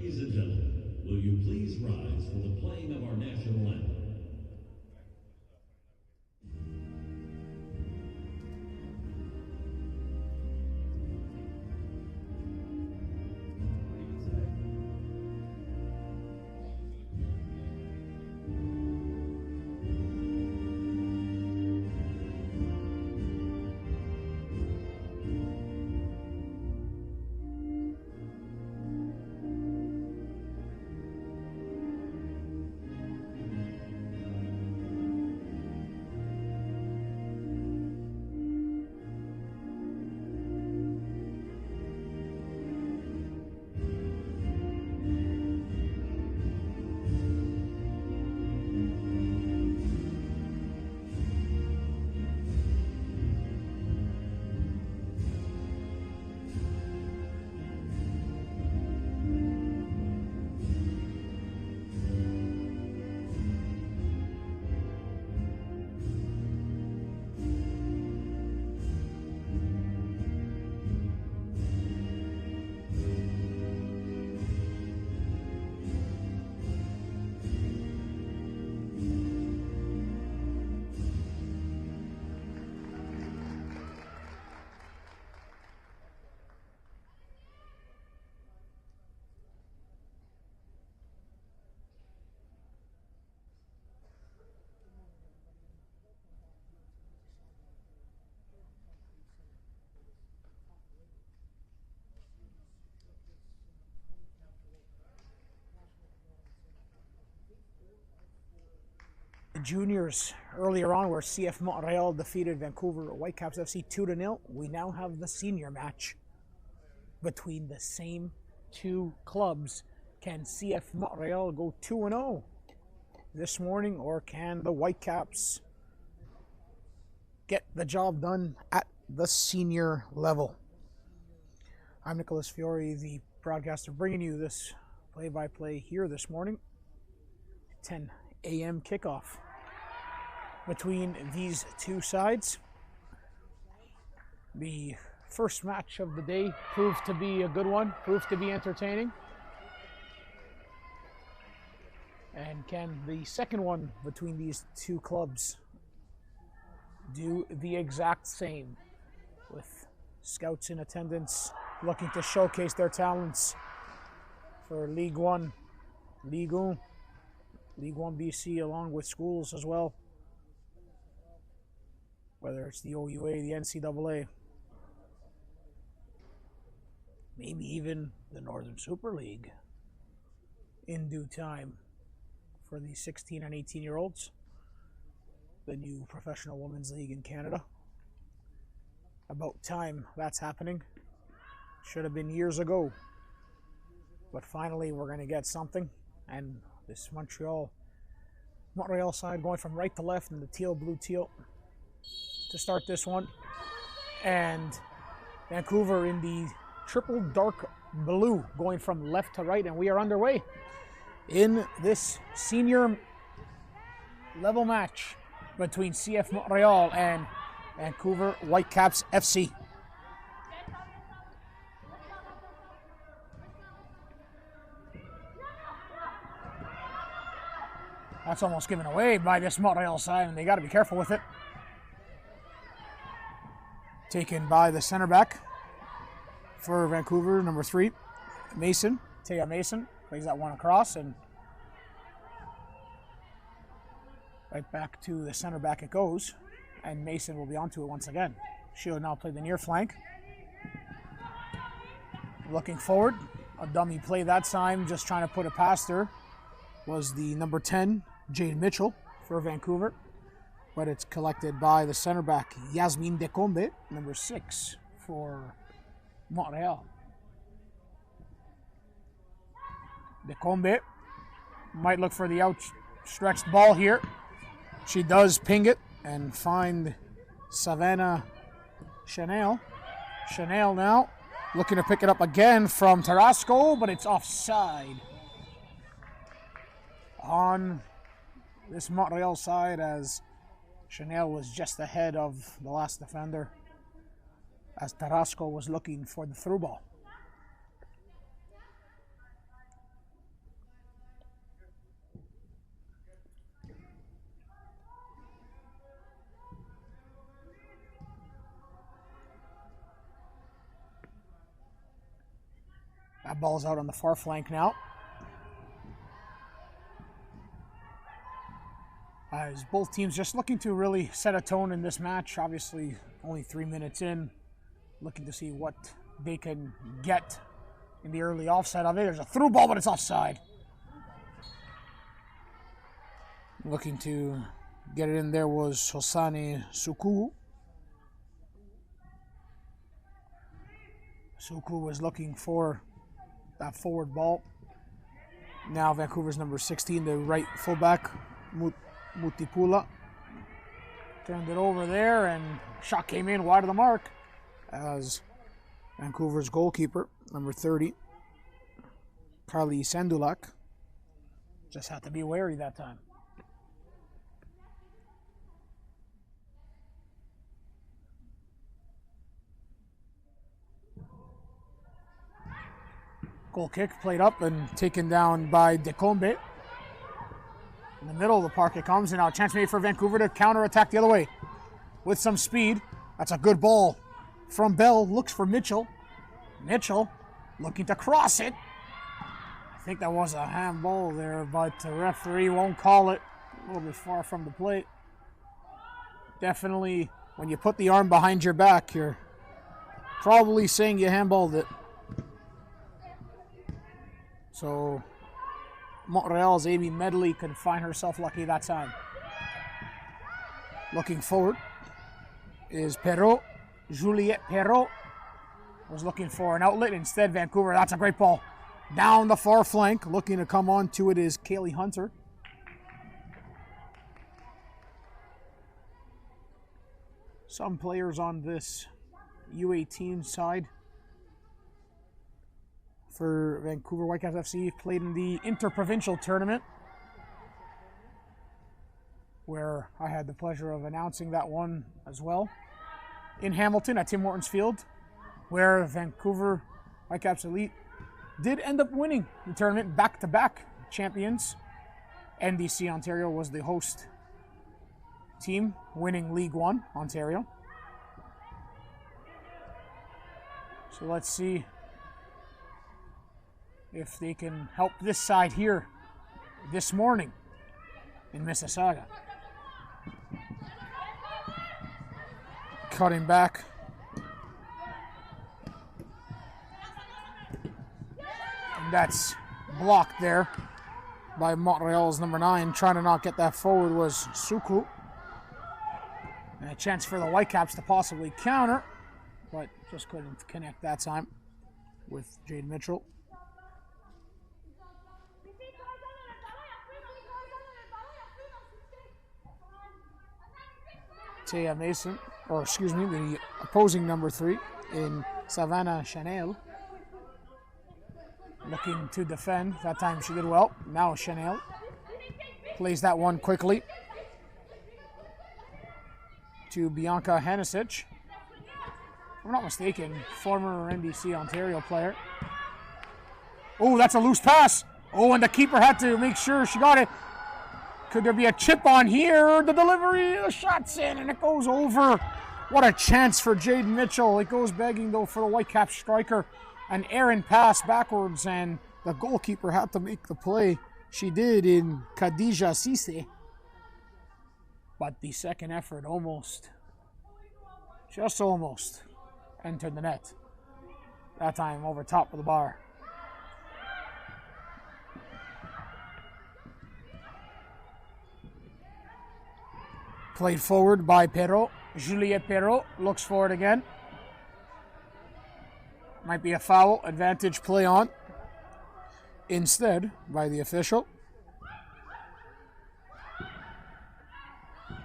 Ladies and gentlemen, will you please rise for the playing of our national anthem? Juniors earlier on where CF Montreal defeated Vancouver Whitecaps FC 2-0. We now have the senior match between the same two clubs. Can CF Montreal go 2-0 this morning, or can the Whitecaps get the job done at the senior level? I'm Nicholas Fiore, the broadcaster, bringing you this play-by-play here this morning. 10 a.m. kickoff between these two sides. The first match of the day proved to be a good one, proved to be entertaining. And can the second one between these two clubs do the exact same, with scouts in attendance looking to showcase their talents for League One, League One BC, along with schools as well, whether it's the OUA, the NCAA, maybe even the Northern Super League in due time for the 16 and 18-year-olds, the new professional women's league in Canada. About time that's happening. Should have been years ago, but finally we're going to get something. And this Montreal side going from right to left in the teal, blue, teal to start this one, and Vancouver in the triple dark blue going from left to right, and we are underway in this senior level match between CF Montreal and Vancouver Whitecaps FC. That's almost given away by this Montreal side, and they got to be careful with it. Taken by the center back for Vancouver, number 3, Mason. Taya Mason plays that one across, and right back to the center back it goes, and Mason will be onto it once again. She'll now play the near flank. Looking forward, a dummy play that time, just trying to put it past her, was the number 10, Jane Mitchell, for Vancouver. But it's collected by the center back, Yasmin Decombe, number 6 for Montreal. Decombe might look for the outstretched ball here. She does ping it and find Savannah Chanel. Chanel now looking to pick it up again from Tarasco, but it's offside on this Montreal side, as Chanel was just ahead of the last defender as Tarasco was looking for the through ball. That ball's out on the far flank now. As both teams just looking to really set a tone in this match. Obviously, only 3 minutes in. Looking to see what they can get in the early offside of it. There's a through ball, but it's offside. Looking to get it in there was Hosani Suku. Suku was looking for that forward ball. Now Vancouver's number 16, the right fullback, Mutipula. Turned it over there, and shot came in wide of the mark as Vancouver's goalkeeper, number 30, Carly Sandulak, just had to be wary that time. Goal kick played up and taken down by Decombe. In the middle of the park it comes, and now a chance made for Vancouver to counter-attack the other way with some speed. That's a good ball from Bell, looks for Mitchell. Mitchell looking to cross it. I think that was a handball there, but the referee won't call it. A little bit far from the plate. Definitely, when you put the arm behind your back, you're probably saying you handballed it. So Montreal's Amy Medley could find herself lucky that time. Looking forward is Perrault. Juliette Perrault was looking for an outlet. Instead, Vancouver, that's a great ball. Down the far flank, looking to come on to it is Kaylee Hunter. Some players on this U18 side for Vancouver Whitecaps FC played in the Interprovincial Tournament, where I had the pleasure of announcing that one as well, in Hamilton at Tim Hortons Field, where Vancouver Whitecaps Elite did end up winning the tournament, back-to-back champions. NDC Ontario was the host team, winning League One Ontario. So let's see if they can help this side here this morning in Mississauga. Cutting back. And that's blocked there by Montreal's number 9. Trying to not get that forward was Suku. And a chance for the Whitecaps to possibly counter, but just couldn't connect that time with Jade Mitchell. Taya Mason, or excuse me, the opposing number 3 in Savannah Chanel. Looking to defend. That time she did well. Now Chanel plays that one quickly to Bianca Hanisic. If I'm not mistaken, former NDC Ontario player. Oh, that's a loose pass. Oh, and the keeper had to make sure she got it. Could there be a chip on here? The delivery, the shot's in, and it goes over. What a chance for Jade Mitchell. It goes begging, though, for the Whitecaps striker. An errant pass backwards, and the goalkeeper had to make the play. She did in Khadija Cisse. But the second effort almost, just almost, entered the net. That time over top of the bar. Played forward by Perrault. Juliette Perrault looks for it again. Might be a foul. Advantage play on. Instead, by the official.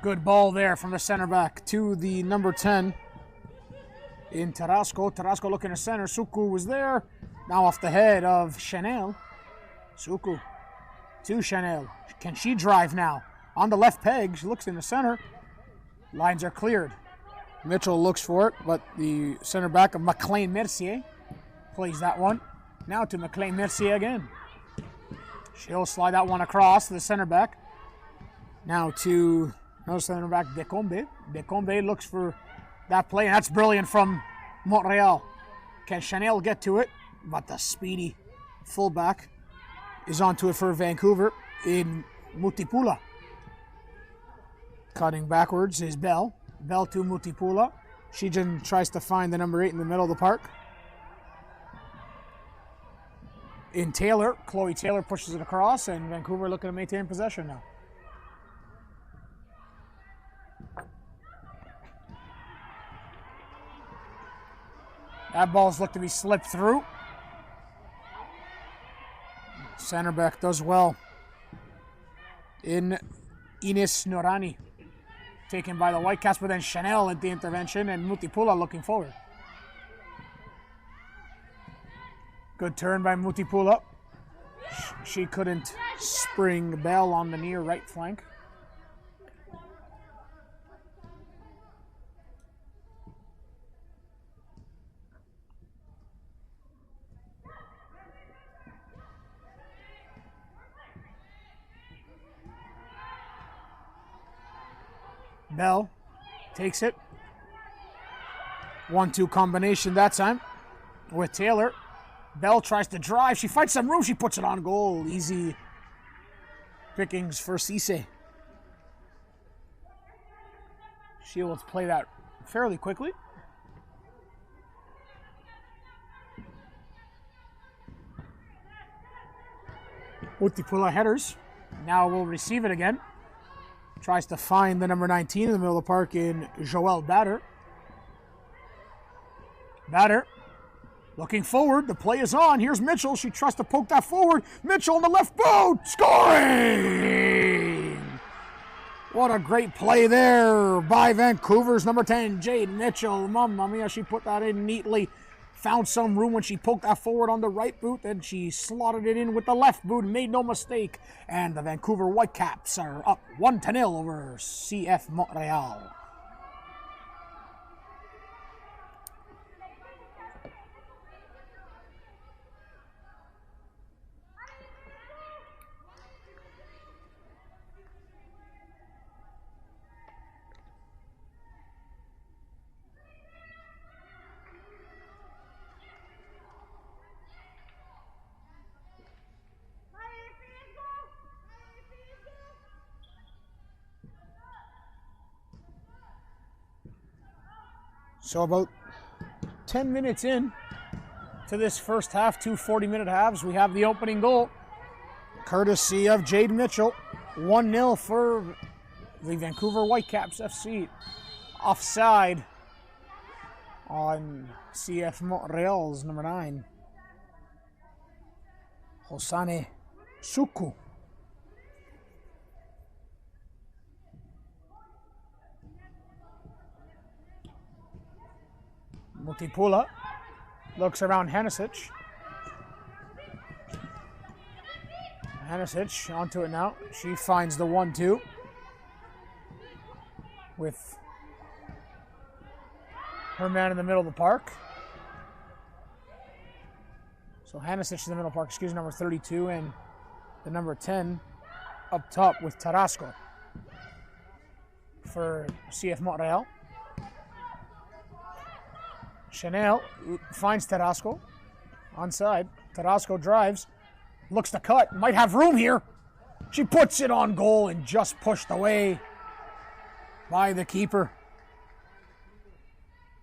Good ball there from the center back to the number 10 in Tarasco. Tarasco looking to center. Suku was there. Now off the head of Chanel. Suku to Chanel. Can she drive now? On the left peg, she looks in the center. Lines are cleared. Mitchell looks for it, but the center back of McLean Mercier plays that one. Now to McLean Mercier again. She'll slide that one across to the center back. Now to another center back, Decombe. Decombe looks for that play, and that's brilliant from Montreal. Can Chanel get to it? but the speedy fullback is onto it for Vancouver in Mutipula. Cutting backwards is Bell. Bell to Mutipula. She just tries to find the number 8 in the middle of the park. In Taylor, Chloe Taylor pushes it across, and Vancouver looking to maintain possession now. That ball's looked to be slipped through. Center back does well. In Ines Norani. Taken by the Whitecaps, but then Chanel at the intervention, and Mutipula looking forward. Good turn by Mutipula. She couldn't spring Bell on the near right flank. Bell takes it. 1-2 combination that time with Taylor. Bell tries to drive. She finds some room. She puts it on goal. Easy pickings for Cisse. She will play that fairly quickly. Mutipula headers. Now we'll receive it again. Tries to find the number 19 in the middle of the park in Joelle Batter. Batter looking forward. The play is on. Here's Mitchell. She tries to poke that forward. Mitchell on the left boot. Scoring! What a great play there by Vancouver's number 10, Jade Mitchell. Mamma mia, she put that in neatly. Found some room when she poked that forward on the right boot. Then she slotted it in with the left boot. Made no mistake. And the Vancouver Whitecaps are up 1-0 over CF Montreal. So about 10 minutes in to this first half, 2 40-minute halves, we have the opening goal, courtesy of Jade Mitchell. 1-0 for the Vancouver Whitecaps FC. Offside on CF Montreal's number 9, Hosane Suku. Mutipula looks around Hanisic. Hanisic onto it now. She finds the 1-2 with her man in the middle of the park. So Hanisic in the middle of the park, number 32, and the number 10 up top with Tarasco for CF Montreal. Chanel finds Tarasco onside. Tarasco drives, looks to cut, might have room here. She puts it on goal and just pushed away by the keeper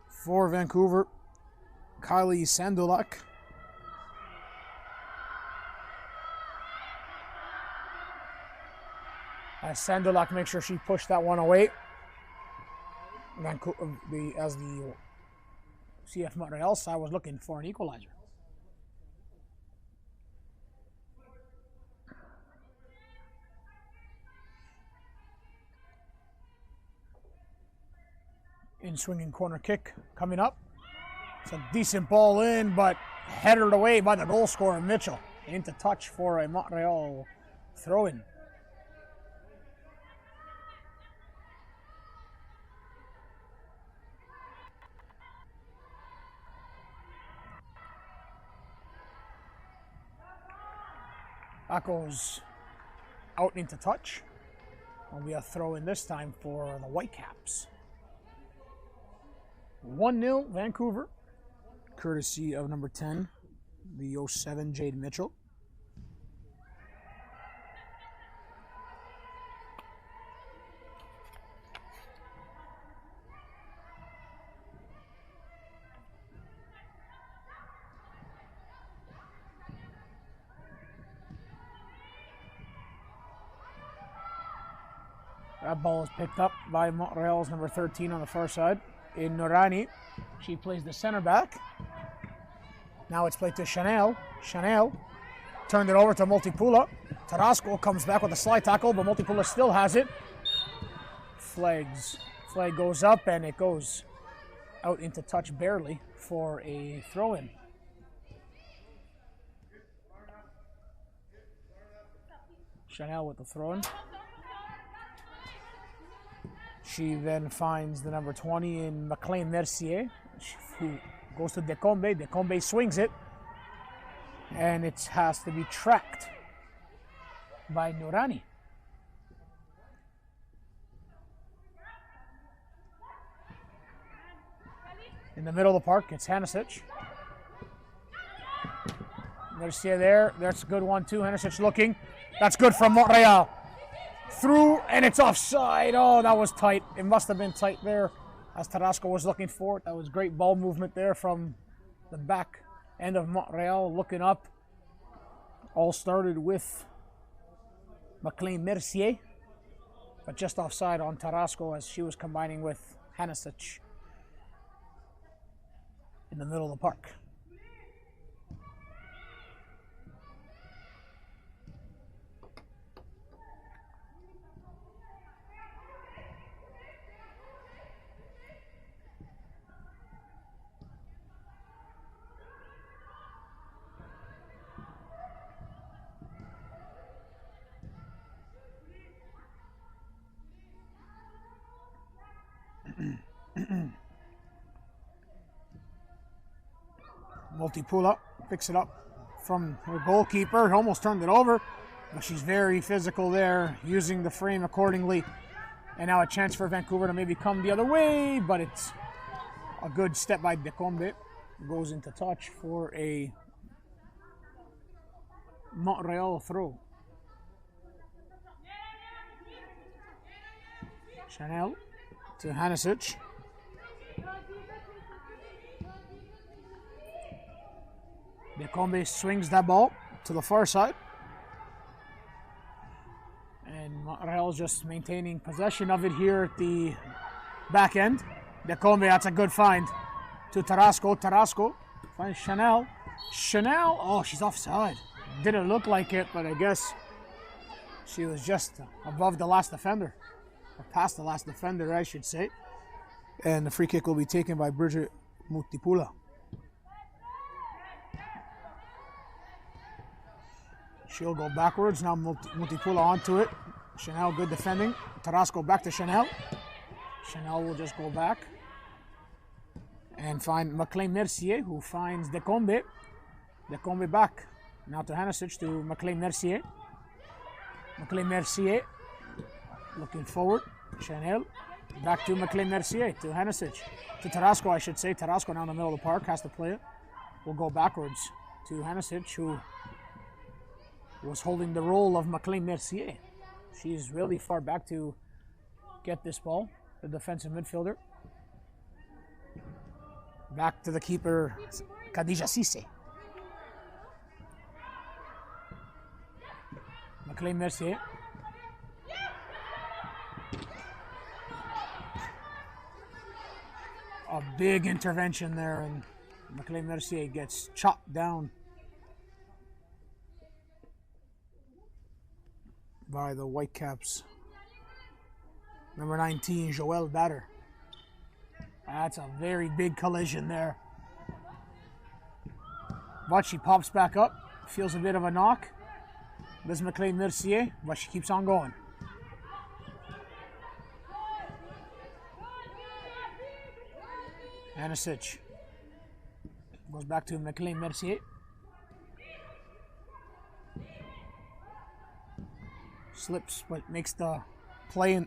for Vancouver, Kylie Sandulak. As Sandulak makes sure she pushed that one away. As the CF Montreal side was looking for an equalizer. In swinging corner kick coming up. It's a decent ball in, but headed away by the goal scorer, Mitchell. Into touch for a Montreal throw-in. That goes out into touch. Will be a throw in this time for the Whitecaps. 1-0 Vancouver, courtesy of number 10, the 07 Jade Mitchell. That ball is picked up by Montreal's number 13 on the far side. In Nourani, she plays the center back. Now it's played to Chanel. Chanel turned it over to Multipula. Tarasco comes back with a slide tackle, but Multipula still has it. Flag goes up, and it goes out into touch barely for a throw-in. Chanel with the throw-in. She then finds the number 20 in McLean Mercier, who goes to Decombe. Decombe swings it, and it has to be tracked by Nourani. In the middle of the park, it's Hanisic. Mercier there. That's a good one, too. Hanisic looking. That's good from Montreal. Through, and it's offside. Oh, that was tight. It must have been tight there as Tarasco was looking for it. That was great ball movement there from the back end of Montreal, looking up. All started with McLean Mercier, but just offside on Tarasco as she was combining with Hanisic in the middle of the park. Multipula picks it up from her goalkeeper. Almost turned it over, but she's very physical there, using the frame accordingly. And now a chance for Vancouver to maybe come the other way, but it's a good step by Decombe. Goes into touch for a Montreal throw. Chanel to Hanisic. Decombe swings that ball to the far side. And Montreal's just maintaining possession of it here at the back end. Decombe, that's a good find to Tarasco. Tarasco finds Chanel. Chanel, oh, she's offside. Didn't look like it, but I guess she was just above the last defender. Or past the last defender, I should say. And the free kick will be taken by Bridget Multipula. She'll go backwards. Now Multipula onto it. Chanel, good defending. Tarasco back to Chanel. Chanel will just go back and find McLean Mercier, who finds Decombe. Decombe back. Now to Hanisic, to McLean Mercier. McLean Mercier looking forward. Chanel back to McLean Mercier, to Hanisic. To Tarasco, I should say. Tarasco now in the middle of the park, has to play it. Will go backwards to Hanisic, who was holding the role of McLean Mercier. She's really far back to get this ball, the defensive midfielder. Back to the keeper, Khadija Cisse. McLean Mercier. A big intervention there, and McLean Mercier gets chopped down by the Whitecaps. Number 19, Joelle Batter. That's a very big collision there. But she pops back up, feels a bit of a knock. This is McLean Mercier, but she keeps on going. Hanisic goes back to McLean Mercier. Slips, but makes the play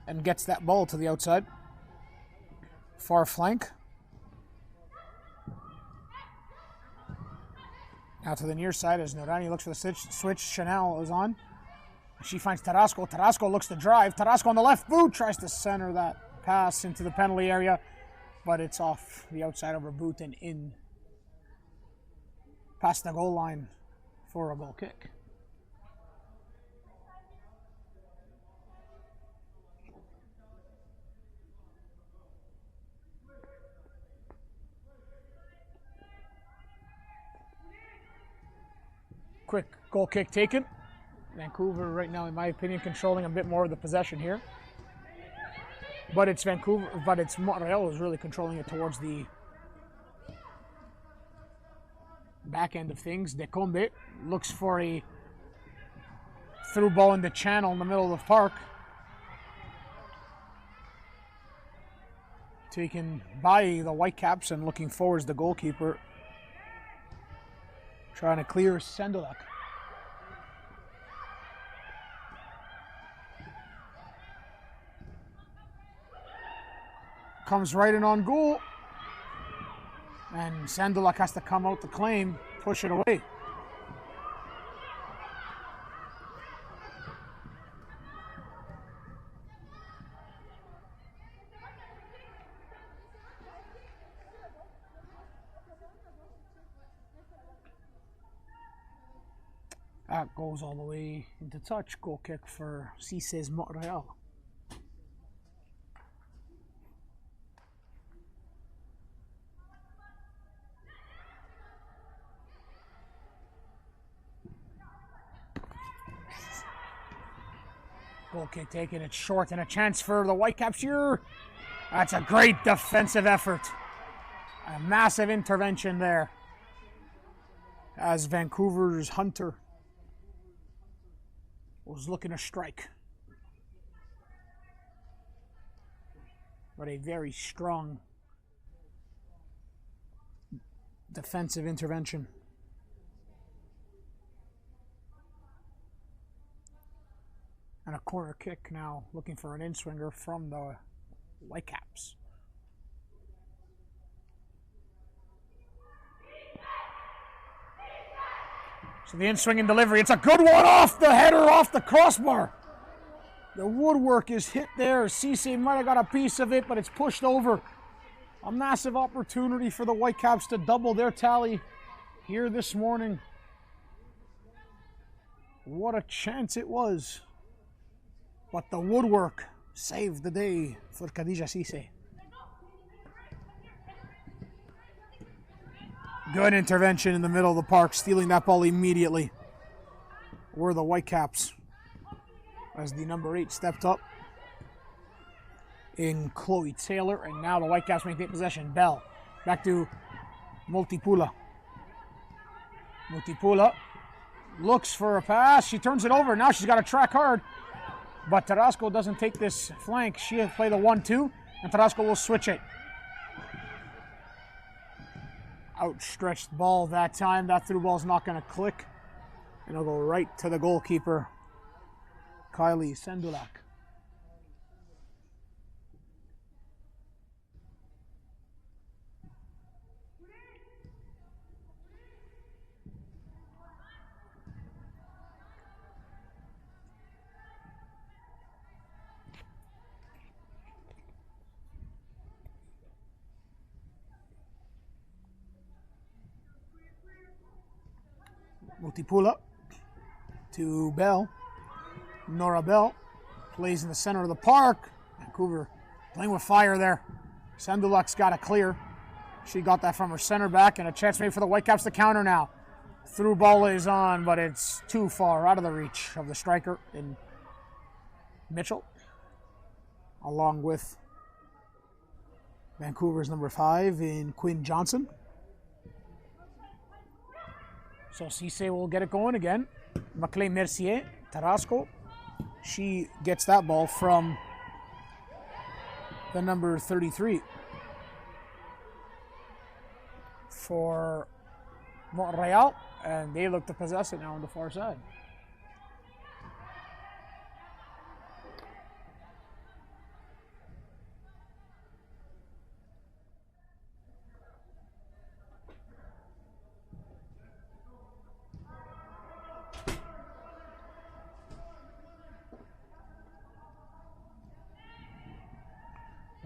and gets that ball to the outside. Far flank. Now to the near side as Norani looks for the switch. Chanel is on. She finds Tarasco. Tarasco looks to drive. Tarasco on the left boot tries to center that pass into the penalty area, but it's off the outside of her boot and in past the goal line for a goal kick. Quick goal kick taken. Vancouver right now, in my opinion, controlling a bit more of the possession here. But it's Vancouver, but it's Montreal who's really controlling it towards the back end of things. Decombe looks for a through ball in the channel in the middle of the park. Taken by the Whitecaps and looking forwards the goalkeeper. Trying to clear Sendolak. Comes right in on goal. And Sendolak has to come out to claim, push it away. That goes all the way into touch. Goal kick for Cissé Montreal. Goal kick taken, it's short and a chance for the Whitecaps here. That's a great defensive effort. A massive intervention there as Vancouver's Hunter was looking to strike. But a very strong defensive intervention. And a corner kick now, looking for an in-swinger from the Whitecaps. So the in-swinging delivery, it's a good one off the header, off the crossbar. The woodwork is hit there. Cissé might have got a piece of it, but it's pushed over. A massive opportunity for the Whitecaps to double their tally here this morning. What a chance it was. But the woodwork saved the day for Khadija Cissé. Good intervention in the middle of the park, stealing that ball immediately. Were the Whitecaps as the number 8 stepped up in Chloe Taylor, and now the Whitecaps maintain possession. Bell back to Multipula. Multipula looks for a pass. She turns it over. Now she's got to track hard. But Tarasco doesn't take this flank. She'll play the 1-2, and Tarasco will switch it. Outstretched ball that time. That through ball's not going to click. And it'll go right to the goalkeeper, Kylie Sendulak. Multipula to Bell. Nora Bell plays in the center of the park. Vancouver playing with fire there. Sendulak's got a clear. She got that from her center back, and a chance made for the Whitecaps to counter now. Through ball is on, but it's too far out of the reach of the striker in Mitchell, along with Vancouver's number 5 in Quinn Johnson. So Cissé will get it going again. Maclay Mercier, Tarasco. She gets that ball from the number 33 for Montreal, and they look to possess it now on the far side.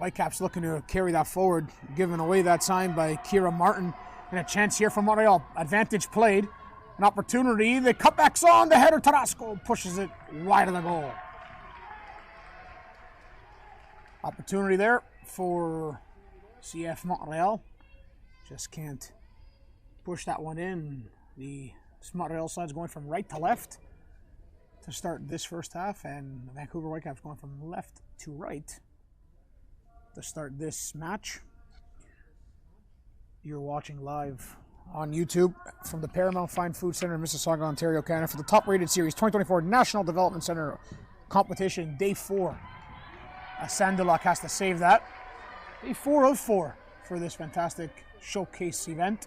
Whitecaps looking to carry that forward, given away that sign by Kira Martin. And a chance here for Montreal. Advantage played. An opportunity. The cutback's on. The header. Tarasco pushes it wide of the goal. Opportunity there for CF Montreal. Just can't push that one in. The Montreal side's going from right to left to start this first half, and the Vancouver Whitecaps going from left to right to start this match. You're watching live on YouTube from the Paramount Fine Food Center in Mississauga, Ontario, Canada for the top-rated series 2024 National Development Center competition, day 4. Sandulak has to save that. Day 4 of 4 for this fantastic showcase event.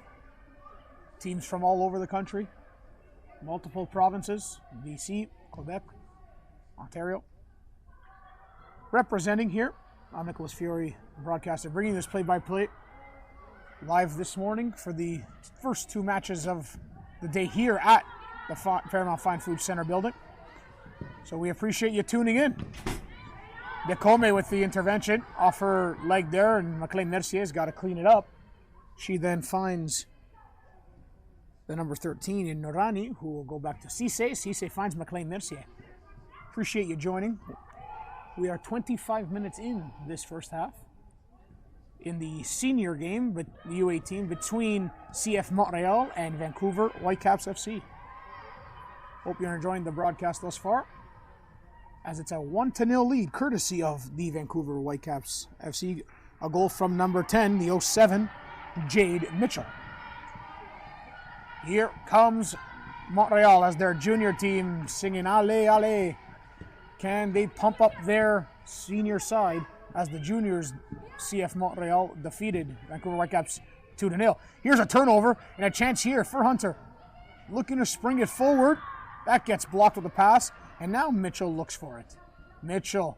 Teams from all over the country, multiple provinces, BC, Quebec, Ontario. Representing here, I'm Nicholas Fiore, broadcaster, bringing this play-by-play live this morning for the first 2 matches of the day here at the Paramount Fine Food Center building. So we appreciate you tuning in. Decome with the intervention off her leg there, and McLean Mercier's got to clean it up. She then finds the number 13 in Norani, who will go back to Cisse. Cisse finds McLean Mercier. Appreciate you joining. We are 25 minutes in this first half in the senior game, but the U18 between CF Montreal and Vancouver Whitecaps FC. Hope you're enjoying the broadcast thus far, as it's a 1-0 lead courtesy of the Vancouver Whitecaps FC. A goal from number 10, the 07, Jade Mitchell. Here comes Montreal as their junior team singing "Allez, allez." Can they pump up their senior side as the juniors, CF Montreal, defeated Vancouver Whitecaps 2-0. Here's a turnover and a chance here for Hunter. Looking to spring it forward. That gets blocked with a pass, and now Mitchell looks for it. Mitchell,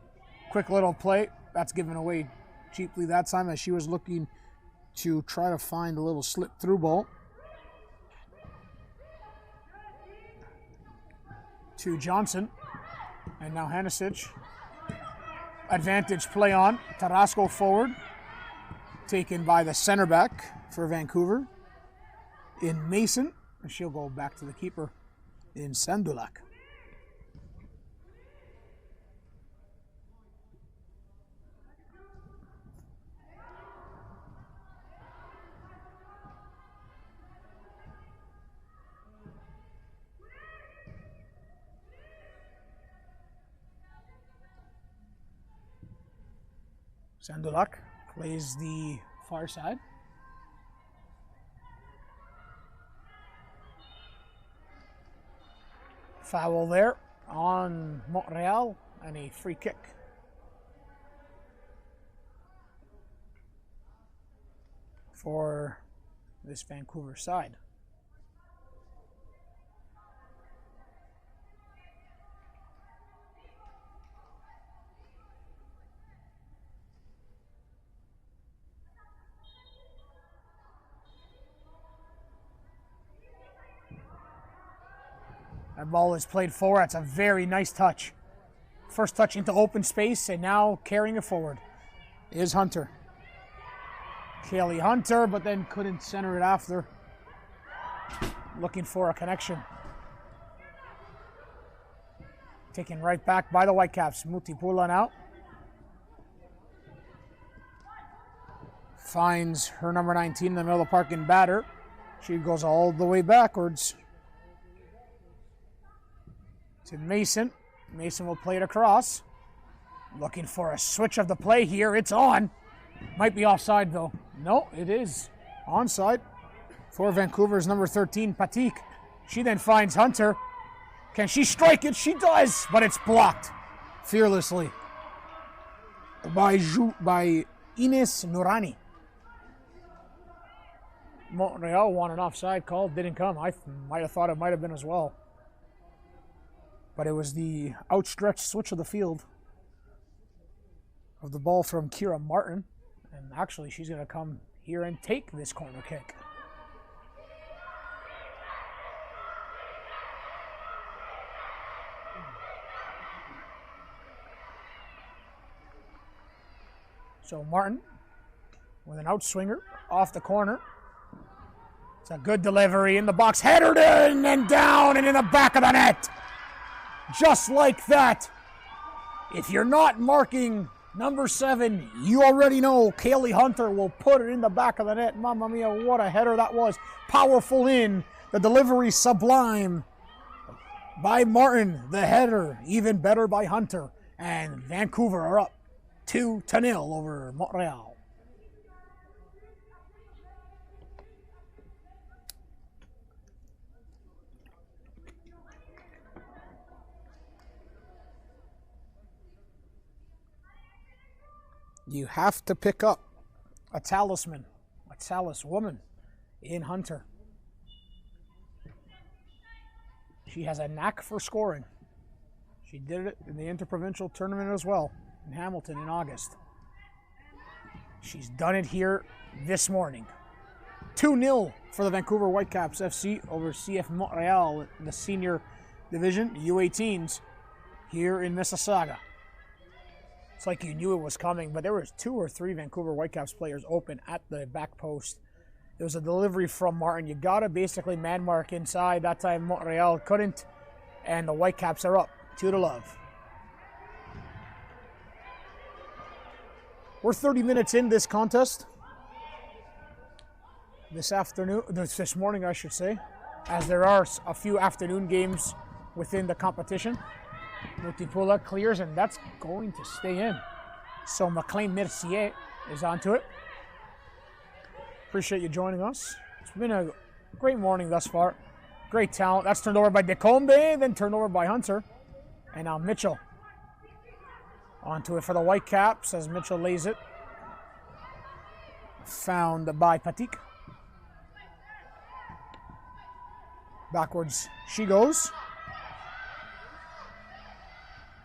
quick little play. That's given away cheaply that time as she was looking to try to find a little slip-through ball to Johnson. And now Hanisic. Advantage play on. Tarasco forward. Taken by the center back for Vancouver in Mason. And she'll go back to the keeper in Sandulak. Sandulak plays the far side. Foul there on Montreal and a free kick. For this Vancouver side. That ball is played forward. That's a very nice touch. First touch into open space, and now carrying it forward is Hunter. Kaylee Hunter, but then couldn't center it after. Looking for a connection. Taken right back by the Whitecaps. Mutipula now. Finds her number 19 in the middle of the park in batter. She goes all the way backwards to Mason. Mason will play it across. Looking for a switch of the play here. It's on. Might be offside though. No, it is onside for Vancouver's number 13, Patik. She then finds Hunter. Can she strike it? She does, but it's blocked fearlessly by Ines Nurani. Montreal won an offside call. Didn't come. I might have thought it might have been as well. But it was the outstretched switch of the field of the ball from Kira Martin. And actually, she's going to come here and take this corner kick. So Martin with an outswinger off the corner. It's a good delivery in the box. Headed in and down and in the back of the net. Just like that. If you're not marking number 7, you already know Kaylee Hunter will put it in the back of the net. Mamma mia, what a header that was. Powerful in. The delivery sublime by Martin. The header even better by Hunter. And Vancouver are up 2-0 over Montreal. You have to pick up a talisman, a taliswoman in Hunter. She has a knack for scoring. She did it in the interprovincial tournament as well in Hamilton in August. She's done it here this morning. 2-0 for the Vancouver Whitecaps FC over CF Montreal in the senior division, U18s, here in Mississauga. It's like you knew it was coming, but there was 2 or 3 Vancouver Whitecaps players open at the back post. There was a delivery from Martin. You got to basically man mark inside. That time Montreal couldn't, and the Whitecaps are up 2-0. We're 30 minutes in this contest. This morning, I should say, as there are a few afternoon games within the competition. Mutipula clears, and that's going to stay in. So McLean Mercier is onto it. Appreciate you joining us. It's been a great morning thus far. Great talent. That's turned over by Decombe, then turned over by Hunter. And now Mitchell onto it for the Whitecaps as Mitchell lays it. Found by Patik. Backwards she goes.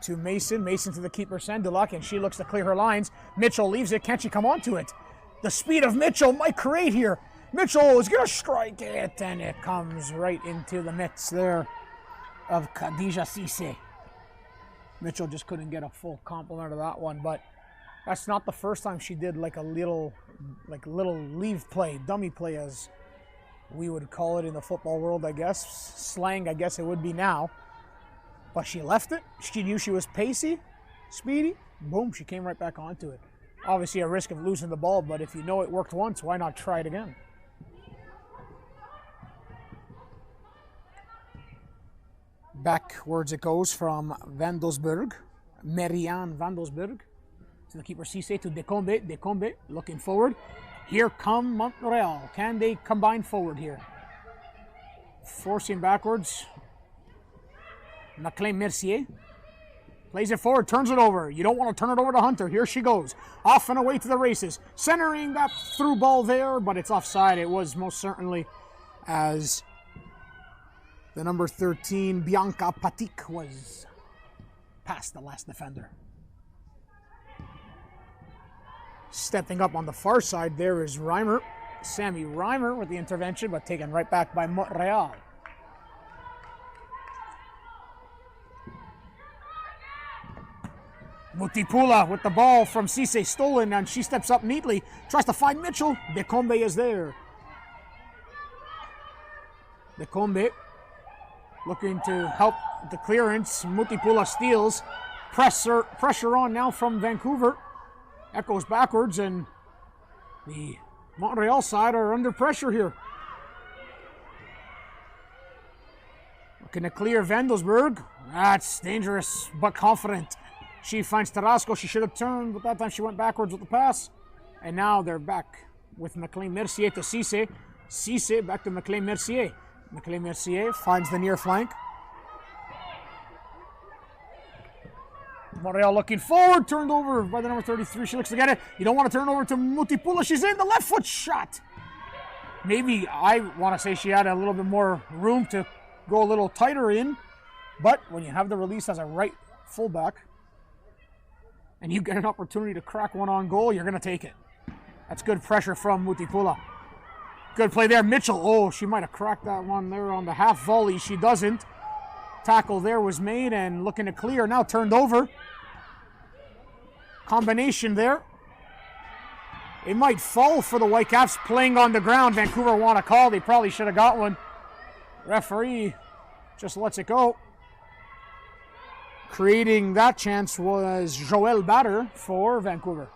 To Mason. Mason to the keeper, Sandulak, and she looks to clear her lines. Mitchell leaves it. Can't she come onto it? The speed of Mitchell might create here. Mitchell is going to strike it, and it comes right into the mitts there of Khadija Cisse. Mitchell just couldn't get a full compliment of that one, but that's not the first time she did like a little leave play, dummy play as we would call it in the football world, I guess. Slang, I guess it would be now. But she left it. She knew she was pacey, speedy. Boom, she came right back onto it. Obviously a risk of losing the ball, but if you know it worked once, why not try it again? Backwards it goes from Vandelsberg, Marianne Vandelsberg, to the keeper Cisse, to Decombe. Decombe looking forward. Here come Montreal. Can they combine forward here? Forcing backwards. McLean Mercier plays it forward, turns it over. You don't want to turn it over to Hunter. Here she goes. Off and away to the races. Centering that through ball there, but it's offside. It was most certainly, as the number 13, Bianca Patik, was past the last defender. Stepping up on the far side there is Reimer. Sammy Reimer with the intervention, but taken right back by Montreal. Mutipula with the ball from Cisse, stolen, and she steps up neatly, tries to find Mitchell. Decombe is there. Decombe looking to help the clearance. Mutipula steals. Pressure on now from Vancouver. Echoes backwards, and the Montreal side are under pressure here. Looking to clear Vandelsberg. That's dangerous, but confident. She finds Tarasco. She should have turned, but that time she went backwards with the pass. And now they're back with McLean Mercier to Cisse. Cisse back to McLean Mercier. McLean Mercier finds the near flank. Montreal looking forward, turned over by the number 33. She looks to get it. You don't want to turn over to Mutipula. She's in the left foot shot. Maybe I want to say she had a little bit more room to go a little tighter in. But when you have the release as a right fullback, and you get an opportunity to crack one on goal, you're going to take it. That's good pressure from Mutipula. Good play there. Mitchell, oh, she might have cracked that one there on the half volley. She doesn't. Tackle there was made and looking to clear. Now turned over. Combination there. It might fall for the Whitecaps playing on the ground. Vancouver want a call. They probably should have got one. Referee just lets it go. Creating that chance was Joel Batter for Vancouver.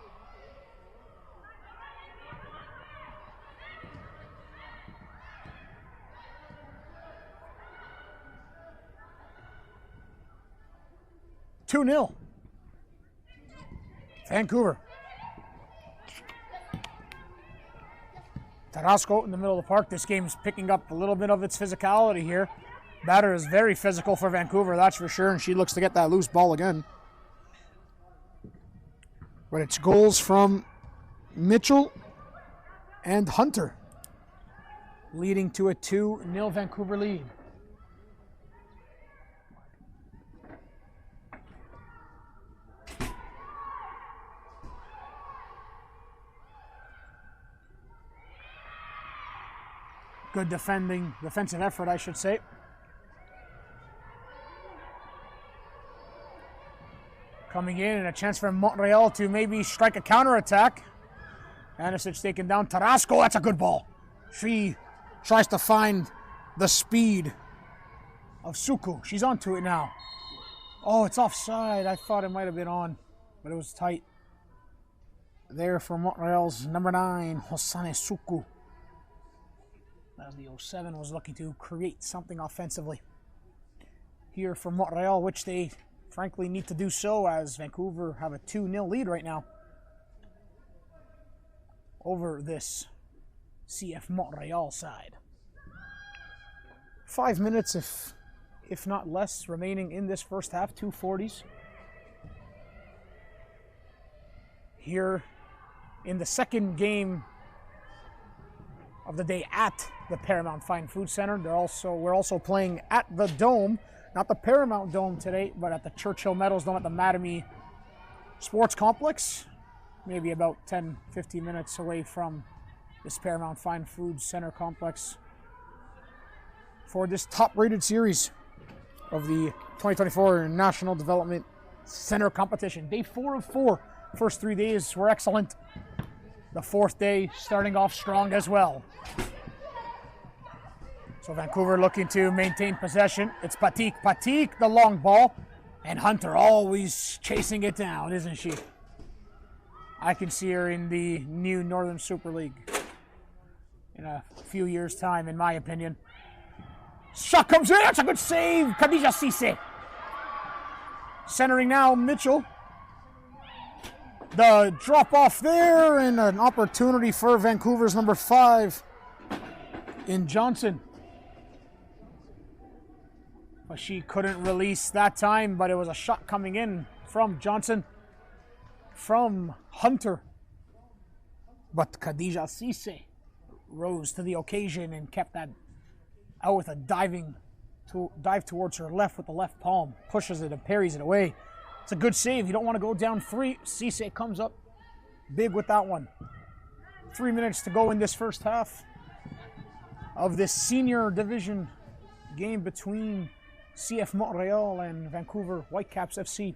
(2-0) Vancouver. Tarasco in the middle of the park. This game's picking up a little bit of its physicality here. Batter is very physical for Vancouver, that's for sure, and she looks to get that loose ball again. But it's goals from Mitchell and Hunter, leading to a 2-0 Vancouver lead. Good defensive effort, I should say. Coming in and a chance for Montreal to maybe strike a counterattack. Anisic taking down Tarasco. That's a good ball. She tries to find the speed of Suku. She's onto it now. Oh, it's offside. I thought it might have been on, but it was tight. There for Montreal's number 9, Hosane Suku. As the 07 was looking to create something offensively here for Montreal, which they frankly need to do so, as Vancouver have a 2-0 lead right now over this CF Montreal side. 5 minutes, if not less, remaining in this first half. 2:40s here in the second game of the day at the Paramount Fine Food Center. We're also playing at the Dome, not the Paramount Dome today, but at the Churchill Meadows Dome at the Mattamy Sports Complex, maybe about 10-15 minutes away from this Paramount Fine Food Center complex, for this top-rated series of the 2024 National Development Center competition. Day 4 of 4. First 3 days were excellent. The fourth day starting off strong as well. So Vancouver looking to maintain possession. It's Patik, the long ball. And Hunter always chasing it down, isn't she? I can see her in the new Northern Super League in a few years' time, in my opinion. Shot comes in, that's a good save. Khadija Cisse. Centering now, Mitchell. The drop off there, and an opportunity for Vancouver's number 5 in Johnson. But she couldn't release that time, but it was a shot coming in from Johnson, from Hunter. But Khadija Cisse rose to the occasion and kept that out with a dive towards her left with the left palm, pushes it and parries it away. It's a good save. You don't want to go down 3. Cisse comes up big with that one. 3 minutes to go in this first half of this senior division game between CF Montreal and Vancouver Whitecaps FC.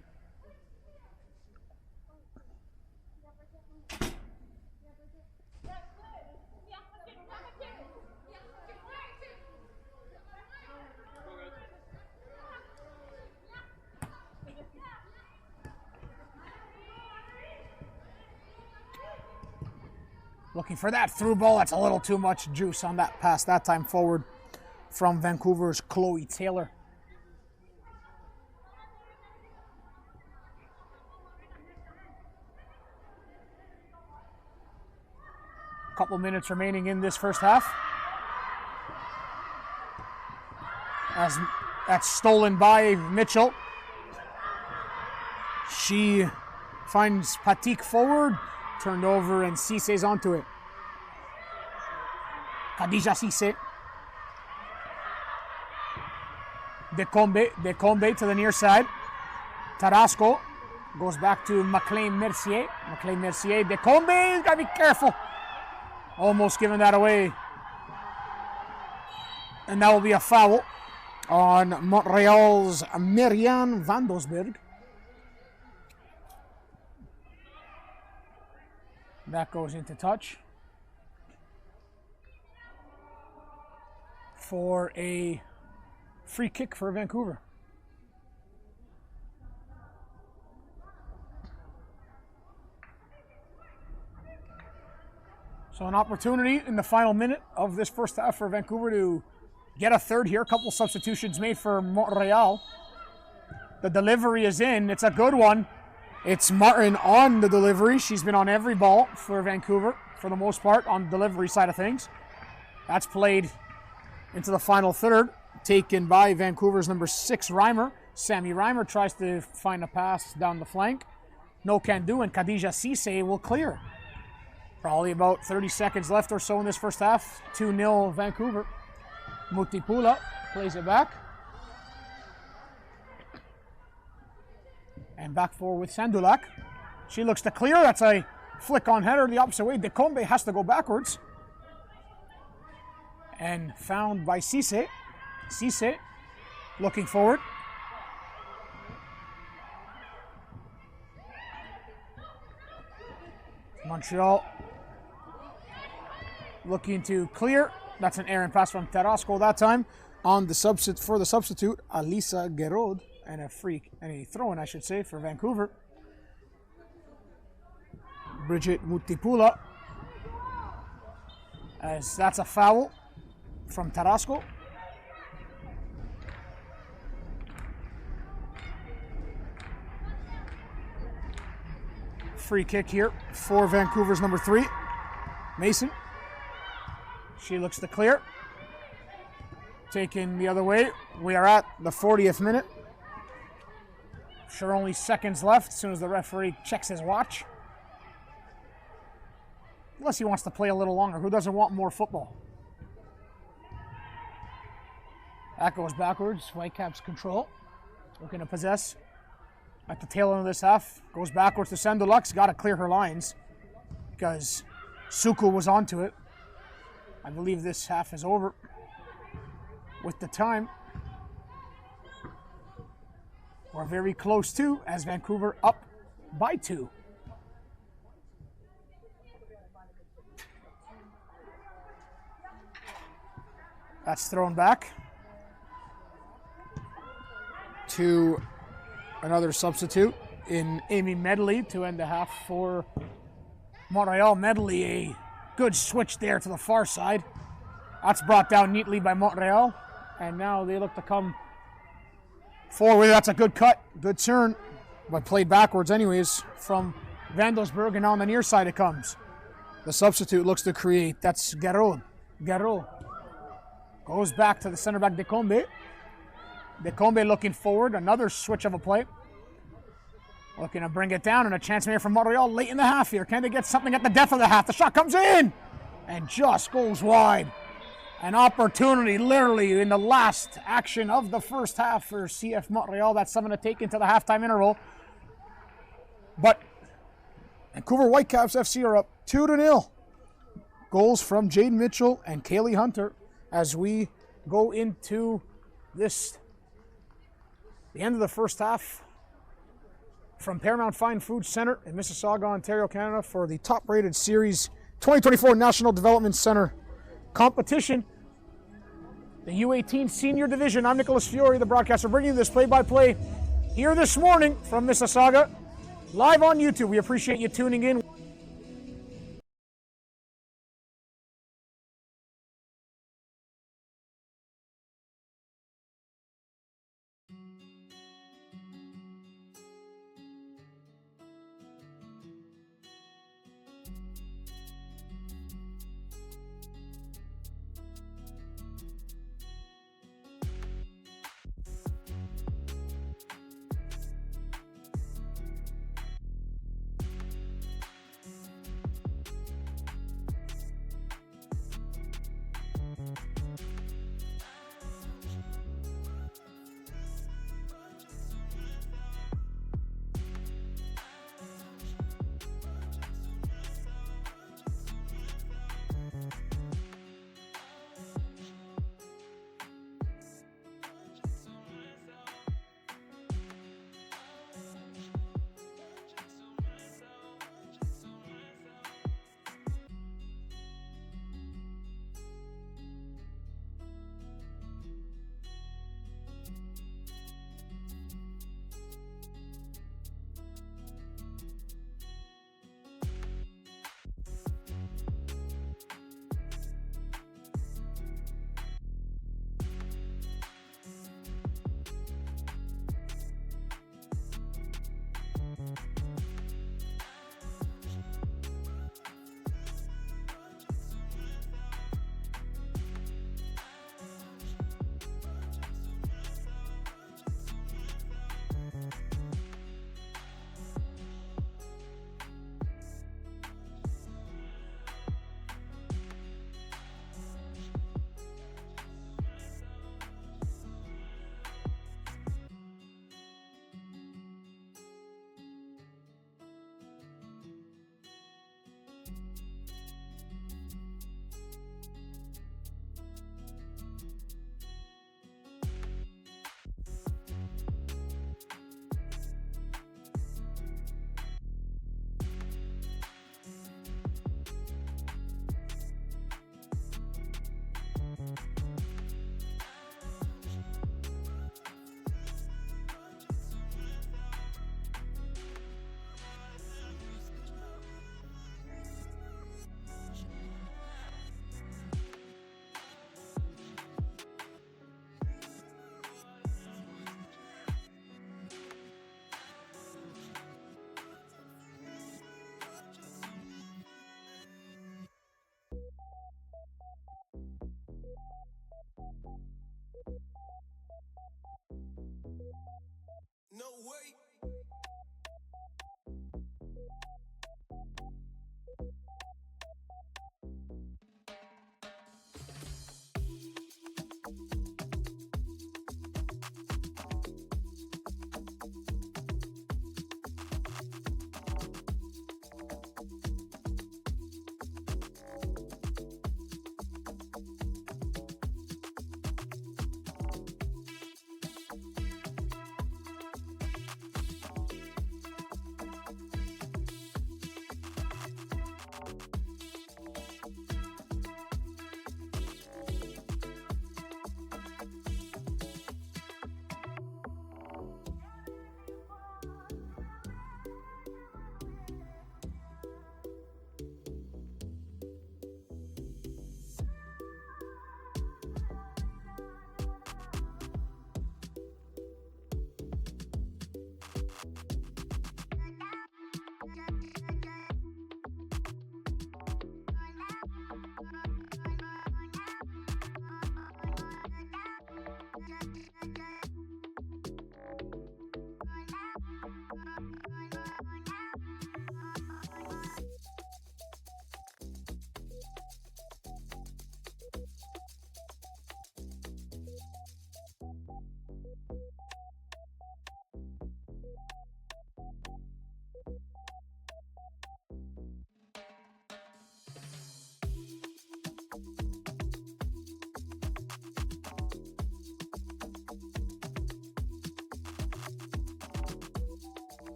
Looking for that through ball. That's a little too much juice on that pass that time forward from Vancouver's Chloe Taylor. Couple minutes remaining in this first half. As that's stolen by Mitchell. She finds Patik forward. Turned over and Cisse's onto it. Khadija Cisse. Decombe to the near side. Tarasco goes back to McLean Mercier. Decombe, gotta be careful. Almost giving that away. And that will be a foul on Montreal's Marianne Vandosberg. That goes into touch for a free kick for Vancouver. So an opportunity in the final minute of this first half for Vancouver to get a third here. A couple substitutions made for Montreal. The delivery is in. It's a good one. It's Martin on the delivery. She's been on every ball for Vancouver for the most part on the delivery side of things. That's played into the final third, taken by Vancouver's number 6, Reimer. Sammy Reimer tries to find a pass down the flank. No can do, and Khadija Cisse will clear. Probably about 30 seconds left or so in this first half. 2-0 Vancouver. Mutipula plays it back. And back forward with Sandulak. She looks to clear. That's a flick on header the opposite way. Decombe has to go backwards. And found by Cisse. Cisse looking forward. Montreal looking to clear. That's an errant pass from Tarasco that time. On the substitute, Alisa Gerod, and a throw-in, I should say, for Vancouver. Bridget Mutipula, as that's a foul from Tarasco. Free kick here for Vancouver's number 3, Mason. She looks to clear. Taken the other way. We are at the 40th minute. Sure, only seconds left as soon as the referee checks his watch. Unless he wants to play a little longer. Who doesn't want more football? That goes backwards. Whitecaps control. Looking to possess at the tail end of this half. Goes backwards to Sandulux. Got to clear her lines because Suku was onto it. I believe this half is over with the time. We're very close to, as Vancouver up by 2. That's thrown back to another substitute in Amy Medley to end the half for Montreal. Medley, a good switch there to the far side. That's brought down neatly by Montreal. And now they look to come forward. That's a good cut, good turn, but played backwards anyways from Vandelsberg, and on the near side it comes. The substitute looks to create. That's Garot. Garot goes back to the center back, Decombe. Decombe looking forward. Another switch of a play. Looking to bring it down, and a chance here from Montreal late in the half here. Can they get something at the depth of the half? The shot comes in and just goes wide. An opportunity literally in the last action of the first half for CF Montreal. That's something to take into the halftime interval. But Vancouver Whitecaps FC are up 2-0. Goals from Jade Mitchell and Kaylee Hunter as we go into the end of the first half from Paramount Fine Food Center in Mississauga, Ontario, Canada for the top-rated Series 2024 National Development Center competition. The U18 Senior Division. I'm Nicholas Fiore, the broadcaster, bringing you this play-by-play here this morning from Mississauga, live on YouTube. We appreciate you tuning in. No way.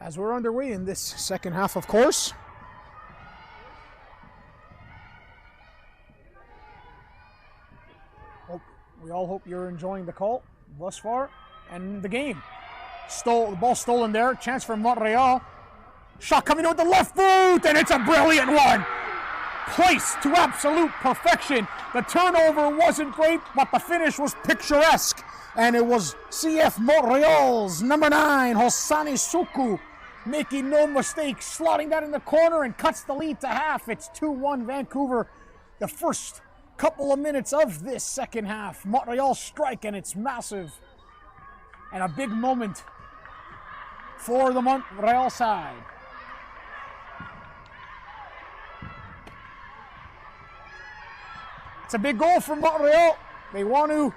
As we're underway in this second half, of course. We all hope you're enjoying the call thus far and the game. The ball stolen there. Chance for Montreal. Shot coming out the left boot, and it's a brilliant one. Placed to absolute perfection. The turnover wasn't great, but the finish was picturesque. And it was CF Montreal's number 9, Hosani Suku, making no mistake, slotting that in the corner and cuts the lead to half. It's 2-1 Vancouver. The first couple of minutes of this second half. Montreal strike, and it's massive. And a big moment for the Montreal side. It's a big goal for Montreal. They want to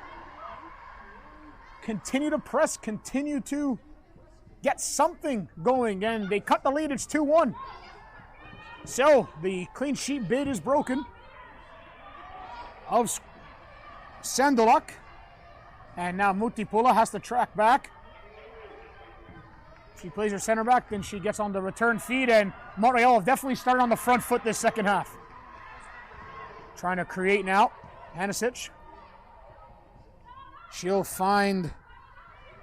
continue to press, continue to get something going, and they cut the lead. It's 2-1. So the clean sheet bid is broken of Sandolak, and now Mutipula has to track back. She plays her center back, then she gets on the return feed, and Montreal have definitely started on the front foot this second half. Trying to create now. Hanisic. She'll find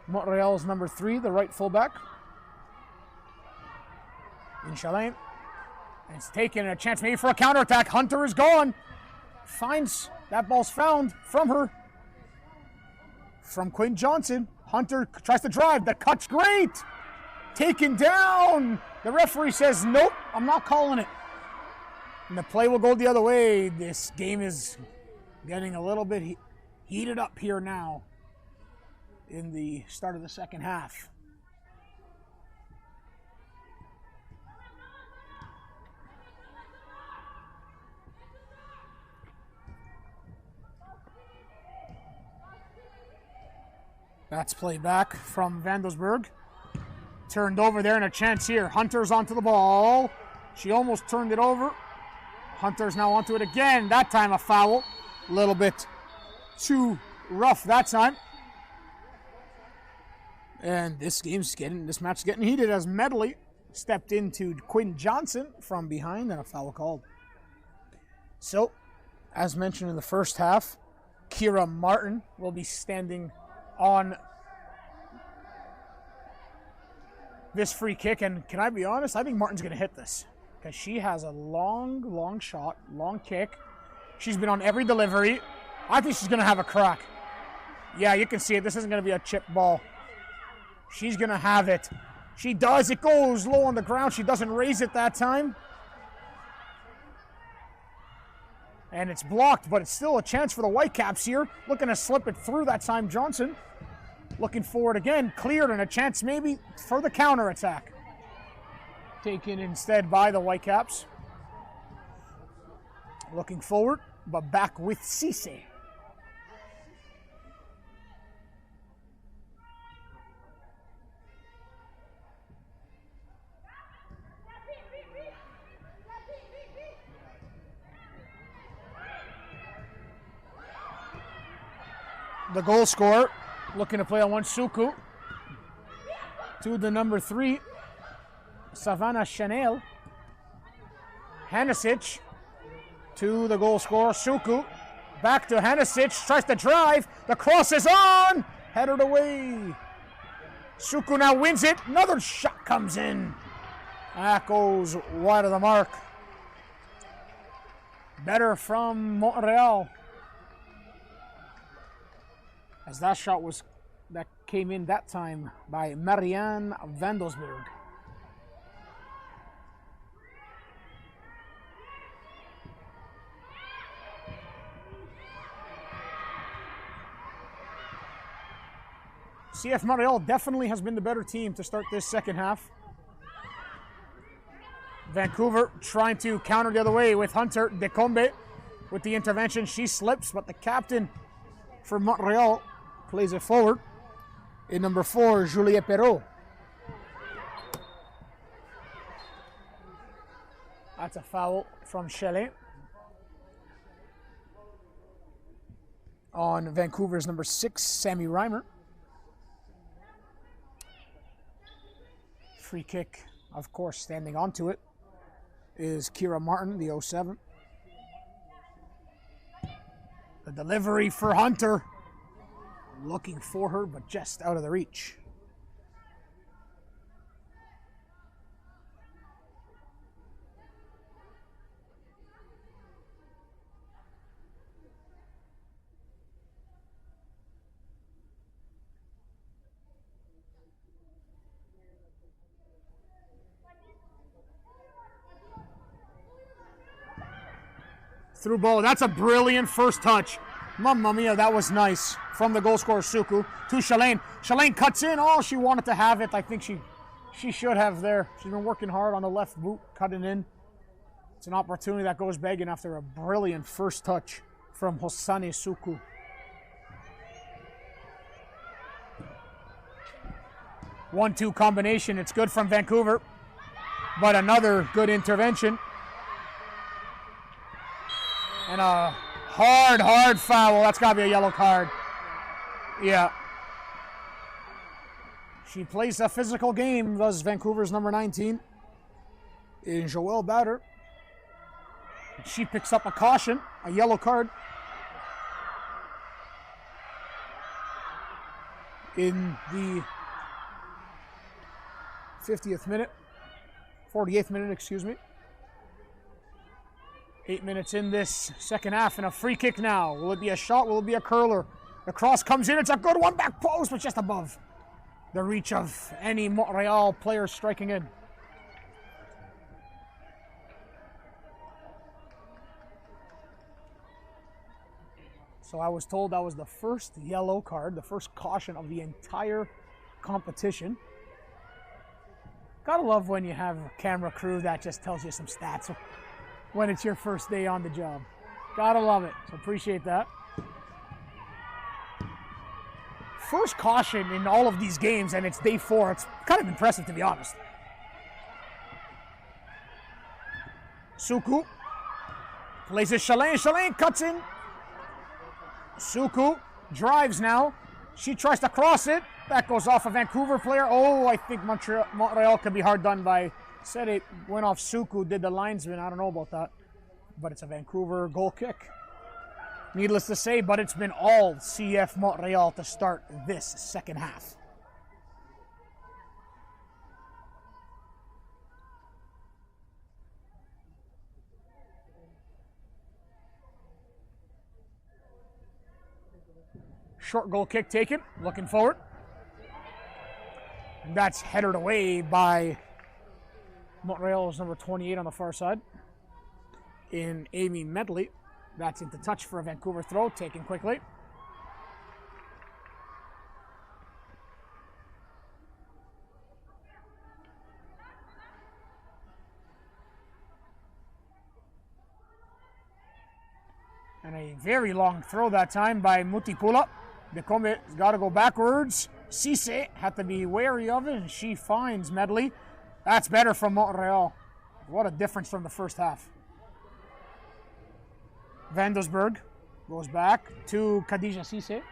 Montreal's number 3, the right fullback, in Chalin. And it's taking a chance maybe for a counterattack. Hunter is gone. Finds, that ball's found from her. From Quinn Johnson. Hunter tries to drive. The cut's great. Taken down. The referee says, nope, I'm not calling it. And the play will go the other way. This game is getting a little bit heated up here now in the start of the second half. That's play back from Vandelsberg. Turned over there and a chance here. Hunter's onto the ball. She almost turned it over. Hunter's now onto it again. That time a foul. A little bit too rough that time. And this match is getting heated as Medley stepped into Quinn Johnson from behind and a foul called. So, as mentioned in the first half, Kira Martin will be standing on this free kick. And can I be honest? I think Martin's going to hit this because she has a long shot, long kick. She's been on every delivery. I think she's going to have a crack. Yeah, you can see it. This isn't going to be a chip ball. She's going to have it. She does. It goes low on the ground. She doesn't raise it that time. And it's blocked, but it's still a chance for the Whitecaps here. Looking to slip it through that time, Johnson. Looking forward again. Cleared and a chance maybe for the counterattack. Taken instead by the Whitecaps. Looking forward, but back with Cisse. The goal scorer looking to play on one, Suku. To the number 3, Savannah Chanel. Hanisic to the goal scorer, Suku. Back to Hanisic, tries to drive. The cross is on. Headed away. Suku now wins it. Another shot comes in. That goes wide of the mark. Better from Montreal. As that shot that came in that time by Marianne Vandelsberg. CF Montreal definitely has been the better team to start this second half. Vancouver trying to counter the other way with Hunter Decombe with the intervention. She slips, but the captain for Montreal plays it forward in number 4, Juliette Perrault. That's a foul from Shelley on Vancouver's number 6, Sammy Reimer. Free kick, of course, standing onto it is Kira Martin, the 07. The delivery for Hunter. Looking for her, but just out of the reach. Through ball. That's a brilliant first touch. Mamma mia, that was nice. From the goal scorer, Suku, to Shalane. Shalane cuts in. Oh, she wanted to have it. I think she should have there. She's been working hard on the left boot, cutting in. It's an opportunity that goes begging after a brilliant first touch from Hosane Suku. One-two combination. It's good from Vancouver. But another good intervention. And a hard foul. That's got to be a yellow card. Yeah. She plays a physical game, does Vancouver's number 19 in Joelle Bader. She picks up a caution, a yellow card. In the 48th minute, excuse me. 8 minutes in this second half, and a free kick now. Will it be a shot? Will it be a curler? The cross comes in. It's a good one. Back post, but just above the reach of any Montreal player striking in. So I was told that was the first yellow card, the first caution of the entire competition. Gotta love when you have a camera crew that just tells you some stats when it's your first day on the job. Gotta love it. So appreciate that. First caution in all of these games, and it's day 4. It's kind of impressive, to be honest. Suku places Chalane. Chalane cuts in. Suku drives now. She tries to cross it. That goes off a Vancouver player. Oh, I think Montreal could be hard done by. Said it went off Suku, did the linesman. I don't know about that. But it's a Vancouver goal kick. Needless to say, but it's been all CF Montreal to start this second half. Short goal kick taken, looking forward. And that's headed away by Montreal's number 28 on the far side in Amy Medley. That's into touch for a Vancouver throw, taken quickly. And a very long throw that time by Mutipula. Dekombe's got to go backwards. Cisse had to be wary of it, and she finds Medley. That's better from Montreal. What a difference from the first half. Vandesberg goes back to Khadija Cisse.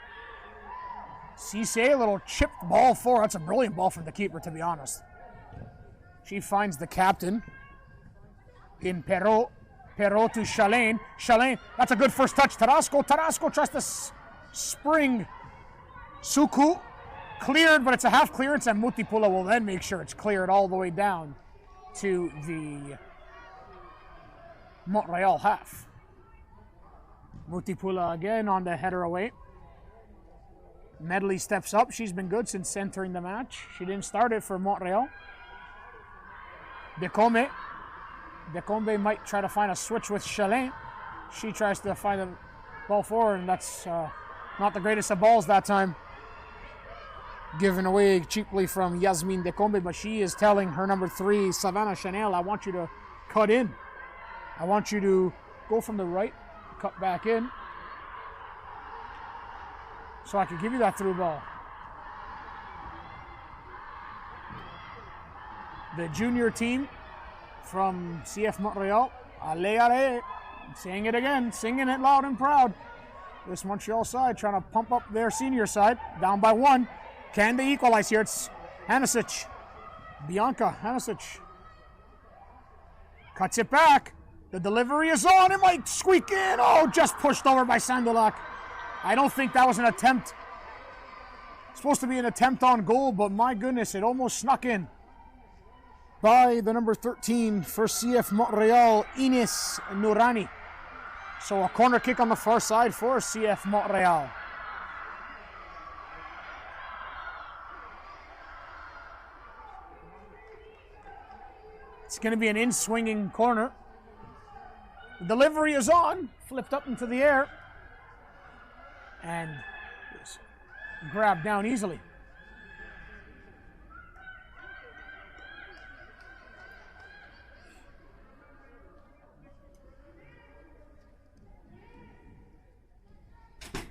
Cisse, a little chipped ball forward. That's a brilliant ball from the keeper, to be honest. She finds the captain in Perrault. Perrault to Chalane. Chalane, that's a good first touch. Tarasco tries to spring. Suku cleared, but it's a half clearance, and Mutipula will then make sure it's cleared all the way down to the Montreal half. Mutipula again on the header away. Medley steps up. She's been good since entering the match. She didn't start it for Montreal. Decombe might try to find a switch with Chalane. She tries to find a ball forward, and that's not the greatest of balls that time. Given away cheaply from Yasmin Decombe, but she is telling her number 3, Savannah Chanel, I want you to cut in. I want you to go from the right, cut back in, so I can give you that through ball. The junior team from CF Montreal, allez, allez, saying it again, singing it loud and proud. This Montreal side trying to pump up their senior side, down by 1. Can they equalize here? It's Hanisic. Bianca Hanisic cuts it back. The delivery is on. It might squeak in. Oh, just pushed over by Sandolak. I don't think that was an attempt. It's supposed to be an attempt on goal, but my goodness, it almost snuck in. By the number 13 for CF Montreal, Ines Nourani. So a corner kick on the far side for CF Montreal. It's going to be an in-swinging corner. The delivery is on, flipped up into the air, and grabbed down easily.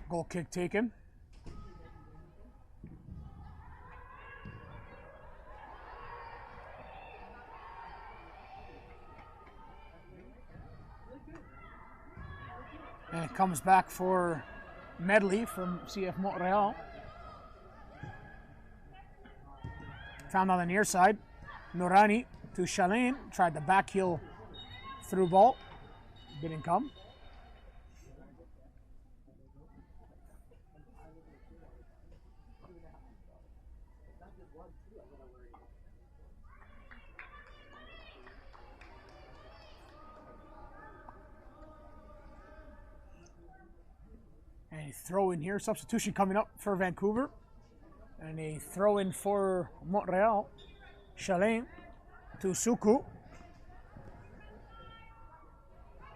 Goal kick taken. And it comes back for Medley from CF Montreal. Found on the near side. Nourani to Chalane. Tried the back heel through ball. Didn't come. And a throw in here, substitution coming up for Vancouver. And a throw in for Montreal. Chalane to Suku.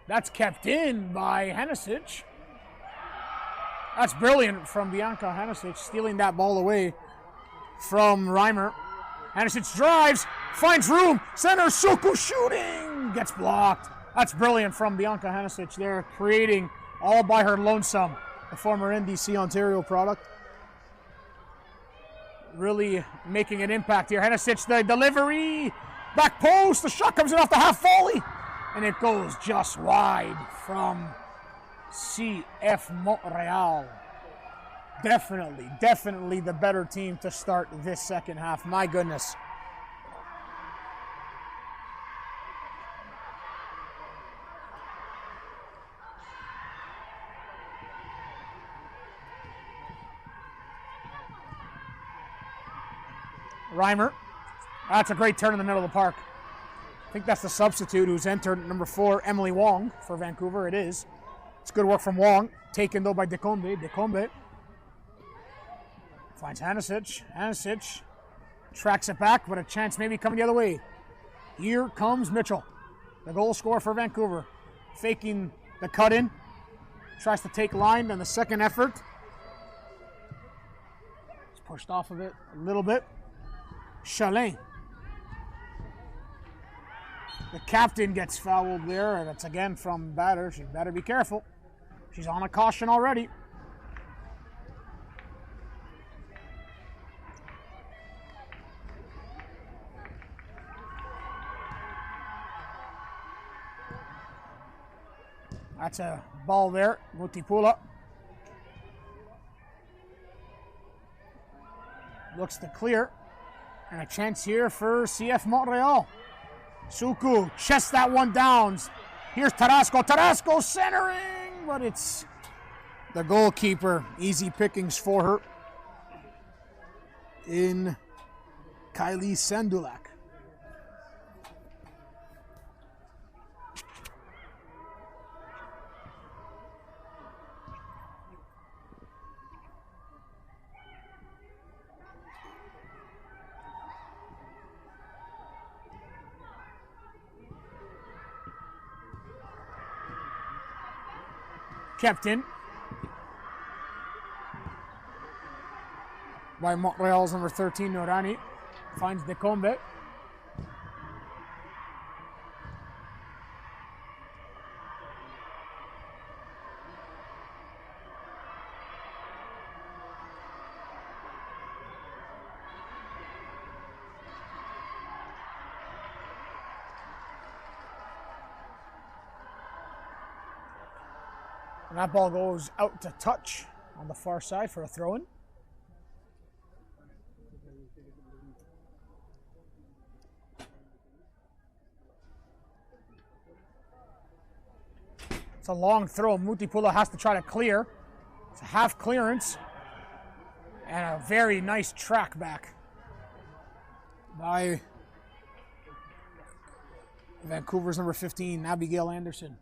That's kept in by Hanisic. That's brilliant from Bianca Hanisic, stealing that ball away from Reimer. Hanisic drives, finds room, center, Suku shooting, gets blocked. That's brilliant from Bianca Hanisic there, creating all by her lonesome. The former NDC Ontario product. really making an impact here. Henesic, the delivery, back post, the shot comes in off the half volley, and it goes just wide from CF Montreal. Definitely the better team to start this second half. My goodness. Reimer. That's a great turn in the middle of the park. I think that's the substitute who's entered, number 4, Emily Wong for Vancouver. It is. It's good work from Wong. Taken, though, by Decombe. Decombe finds Henesic. Henesic tracks it back, but a chance maybe coming the other way. Here comes Mitchell, the goal scorer for Vancouver. Faking the cut-in. Tries to take line on the second effort. He's pushed off of it a little bit. Chalin. The captain gets fouled there, and it's again from Batter. She better be careful. She's on a caution already. That's a ball there. Mutipula looks to clear. And a chance here for CF Montreal. Suku chests that one down. Here's Tarasco. Tarasco centering, but it's the goalkeeper. Easy pickings for her in Kylie Sandulak. Kept in by Montreal's number 13, Norani. Finds Decombe. And that ball goes out to touch on the far side for a throw-in. It's a long throw. Mutipula has to try to clear. It's a half clearance. And a very nice track back by Vancouver's number 15, Abigail Anderson.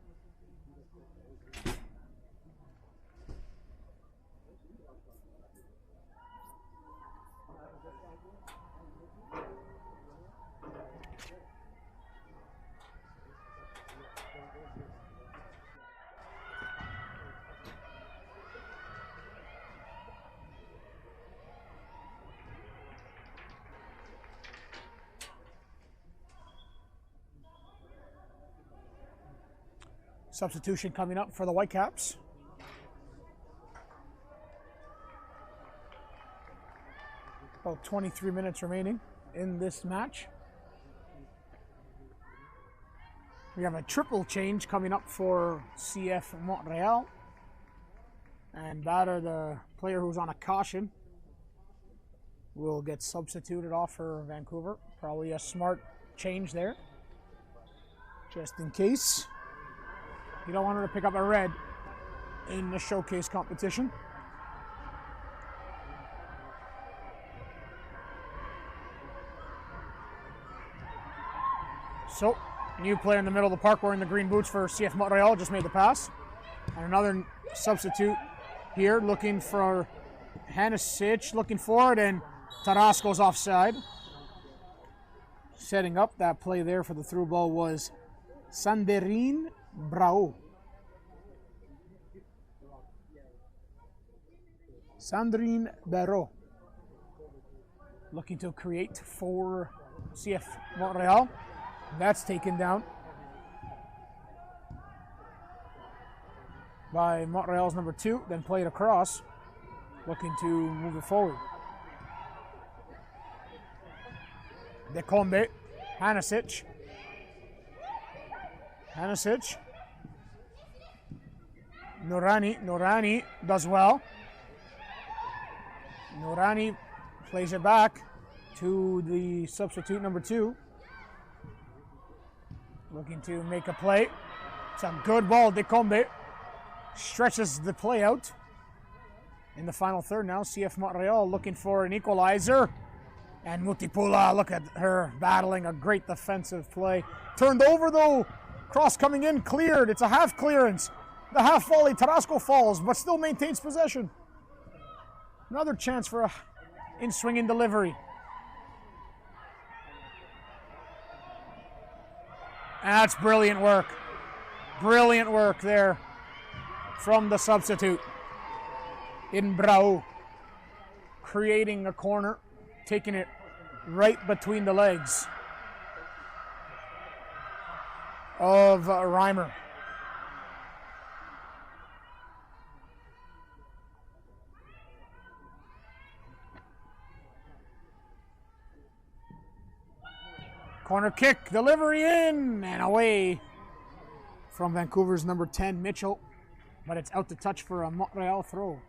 Substitution coming up for the Whitecaps. About 23 minutes remaining in this match. We have a triple change coming up for CF Montreal. And Batter, the player who's on a caution, will get substituted off for Vancouver. Probably a smart change there, just in case. You don't want her to pick up a red in the showcase competition. So, new player in the middle of the park wearing the green boots for CF Montreal just made the pass. And another substitute here looking for Henesic, looking for it, and Tarasco's offside. Setting up that play there for the through ball was Sandrine Brau. Sandrine Barreau looking to create for CF Montreal. That's taken down by Montreal's number 2, then played across, looking to move it forward. Decombe. Hanisic. Norani does well. Norani plays it back to the substitute number 2. Looking to make a play. It's a good ball. Decombe stretches the play out. In the final third now, CF Montreal looking for an equalizer. And Mutipula, look at her battling a great defensive play. Turned over though. Cross coming in, cleared. It's a half clearance. The half volley, Tarasco falls, but still maintains possession. Another chance for a in-swinging delivery. That's brilliant work. Brilliant work there from the substitute. In Brau, creating a corner, taking it right between the legs of Reimer. Corner kick, delivery in and away from Vancouver's number 10, Mitchell, but it's out to touch for a Montreal throw.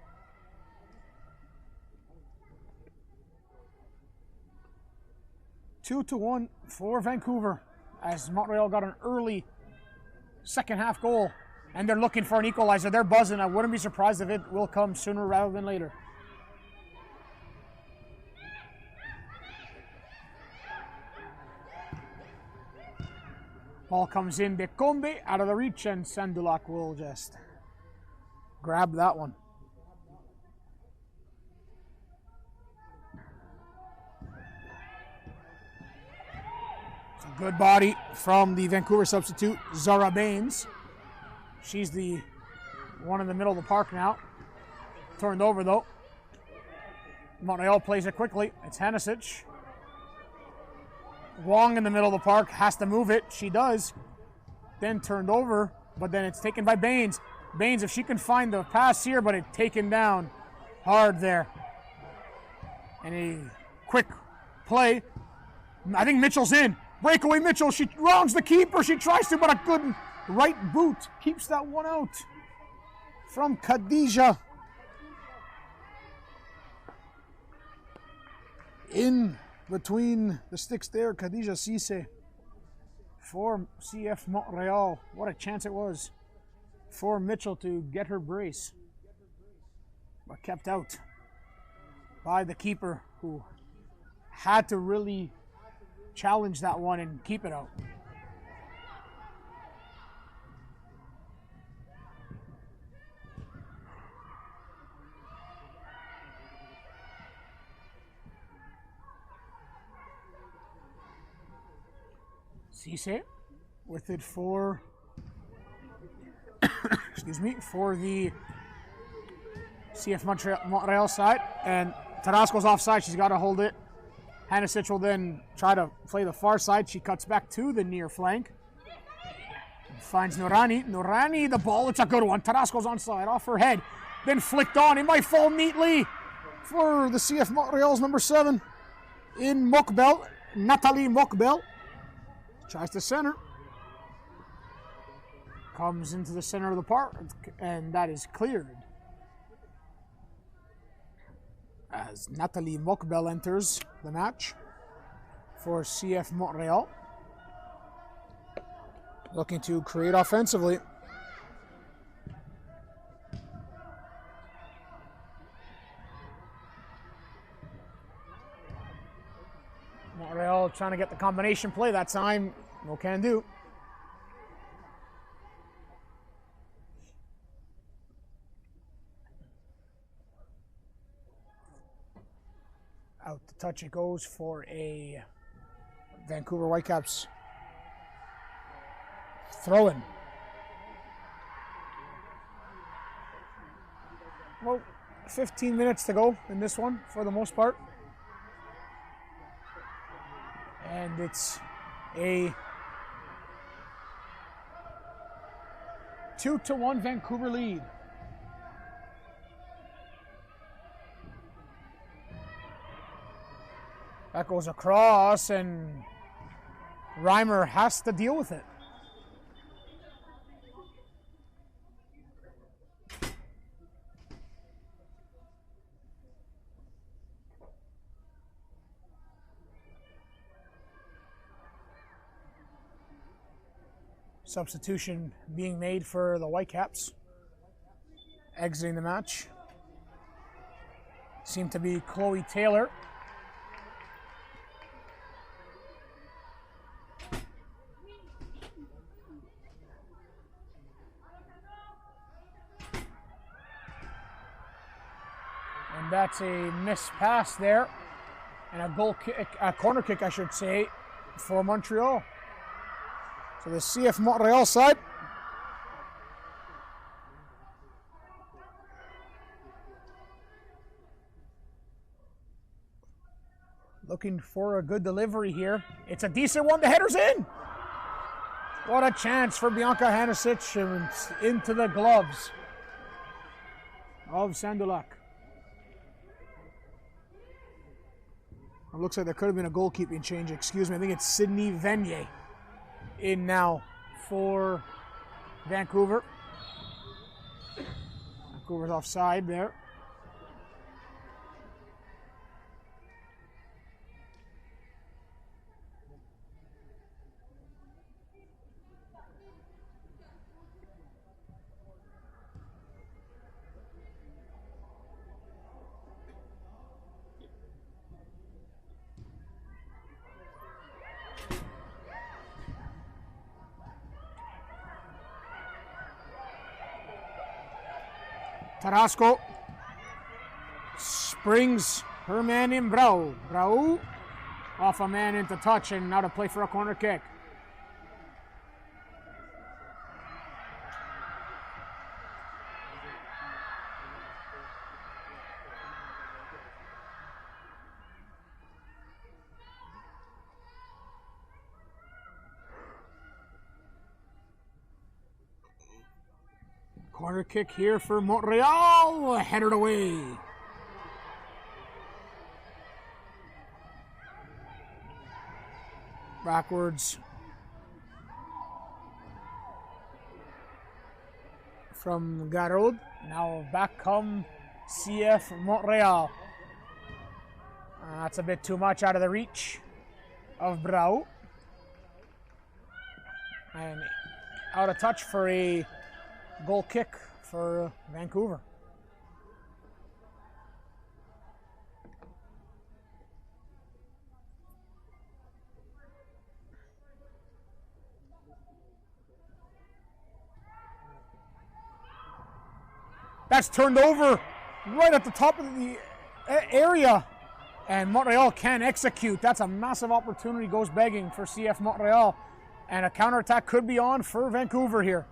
Two to 1 for Vancouver as Montreal got an early second half goal and they're looking for an equalizer. They're buzzing. I wouldn't be surprised if it will come sooner rather than later. Ball comes in, Decombe out of the reach, and Sandulak will just grab that one. It's a good body from the Vancouver substitute, Zara Baines. She's the one in the middle of the park now. Turned over though. Montreal plays it quickly. It's Hanisic. Wong in the middle of the park, has to move it. She does. Then turned over, but then it's taken by Baines. Baines, if she can find the pass here, but it's taken down hard there. And a quick play. I think Mitchell's in. Breakaway Mitchell. She rounds the keeper. She tries to, but a good right boot keeps that one out from Khadija. In between the sticks there, Khadija Cisse for CF Montreal. What a chance it was for Mitchell to get her brace, but kept out by the keeper, who had to really challenge that one and keep it out. Cisse with it for excuse me, for the CF Montreal side, and Tarasco's offside. She's got to hold it. Hanisic will then try to play the far side. She cuts back to the near flank. Finds Norani. Norani, the ball. It's a good one. Tarasco's onside, off her head. Then flicked on. It might fall neatly for the CF Montreal's number 7 in Mokbel. Nathalie Mokbel. Tries to center. Comes into the center of the park, and that is cleared. As Nathalie Mokbel enters the match for CF Montreal. Looking to create offensively. Montreal trying to get the combination play that time. No can do. Out the touch it goes for a Vancouver Whitecaps throw-in. Well, 15 minutes to go in this one for the most part. And it's a 2-1 Vancouver lead. That goes across, and Reimer has to deal with it. Substitution being made for the Whitecaps. Exiting the match seemed to be Chloe Taylor. And that's a missed pass there. And a goal kick, a corner kick, I should say, for Montreal. So the CF Montreal side. Looking for a good delivery here. It's a decent one. The header's in. What a chance for Bianca Hanisic, and into the gloves of Sandulak. It looks like there could have been a goalkeeping change. Excuse me. I think it's Sydney Venier in now for Vancouver. Vancouver's offside there. Tarasco springs her man in Brau. Brau off a man into touch, and now to play for a corner kick. Corner kick here for Montreal, headed away. Backwards from Garrod. Now back come CF Montreal. That's a bit too much out of the reach of Brau. And out of touch for a goal kick for Vancouver. That's turned over right at the top of the area, and Montreal can execute. That's a massive opportunity, goes begging for CF Montreal, and a counterattack could be on for Vancouver here.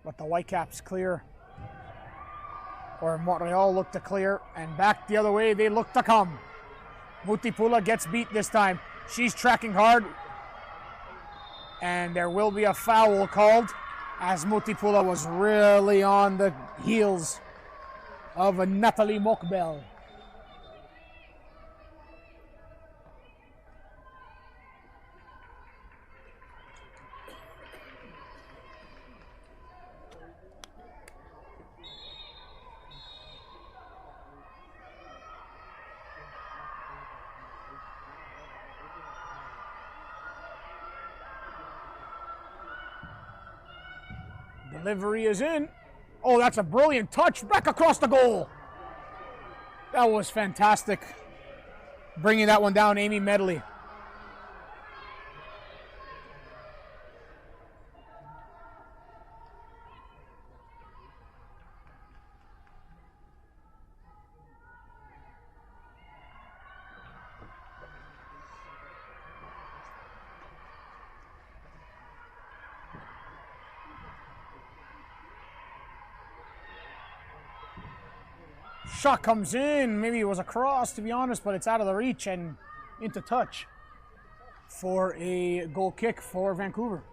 But the Whitecaps clear, or Montreal look to clear, and back the other way they look to come. Mutipula gets beat this time. She's tracking hard, and there will be a foul called, as Mutipula was really on the heels of Natalie Mokbel. Delivery is in. Oh, that's a brilliant touch. Back across the goal. That was fantastic. Bringing that one down, Amy Medley. Shot comes in. Maybe it was a cross, to be honest, but it's out of the reach and into touch for a goal kick for Vancouver.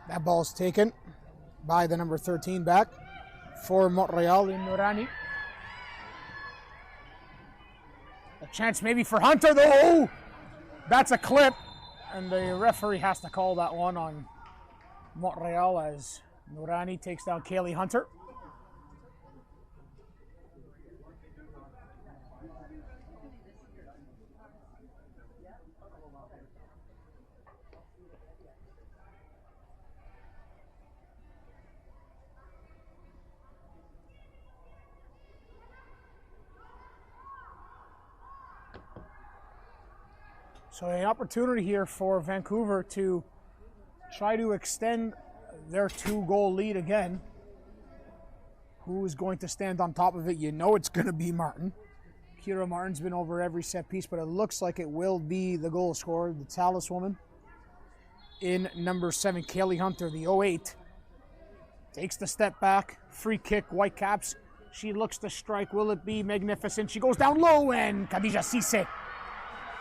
That ball's taken by the number 13 back for Montreal in Nourani. A chance maybe for Hunter, though. That's a clip, and the referee has to call that one on Montreal as Nourani takes down Kaylee Hunter. So an opportunity here for Vancouver to try to extend their 2-goal lead again. Who is going to stand on top of it? You know it's going to be Martin. Kira Martin's been over every set piece, but it looks like it will be the goal scorer, the Talus woman. In number 7, Kaylee Hunter, the 08. Takes the step back, free kick, Whitecaps. She looks to strike. Will it be magnificent? She goes down low, and Khadija Cisse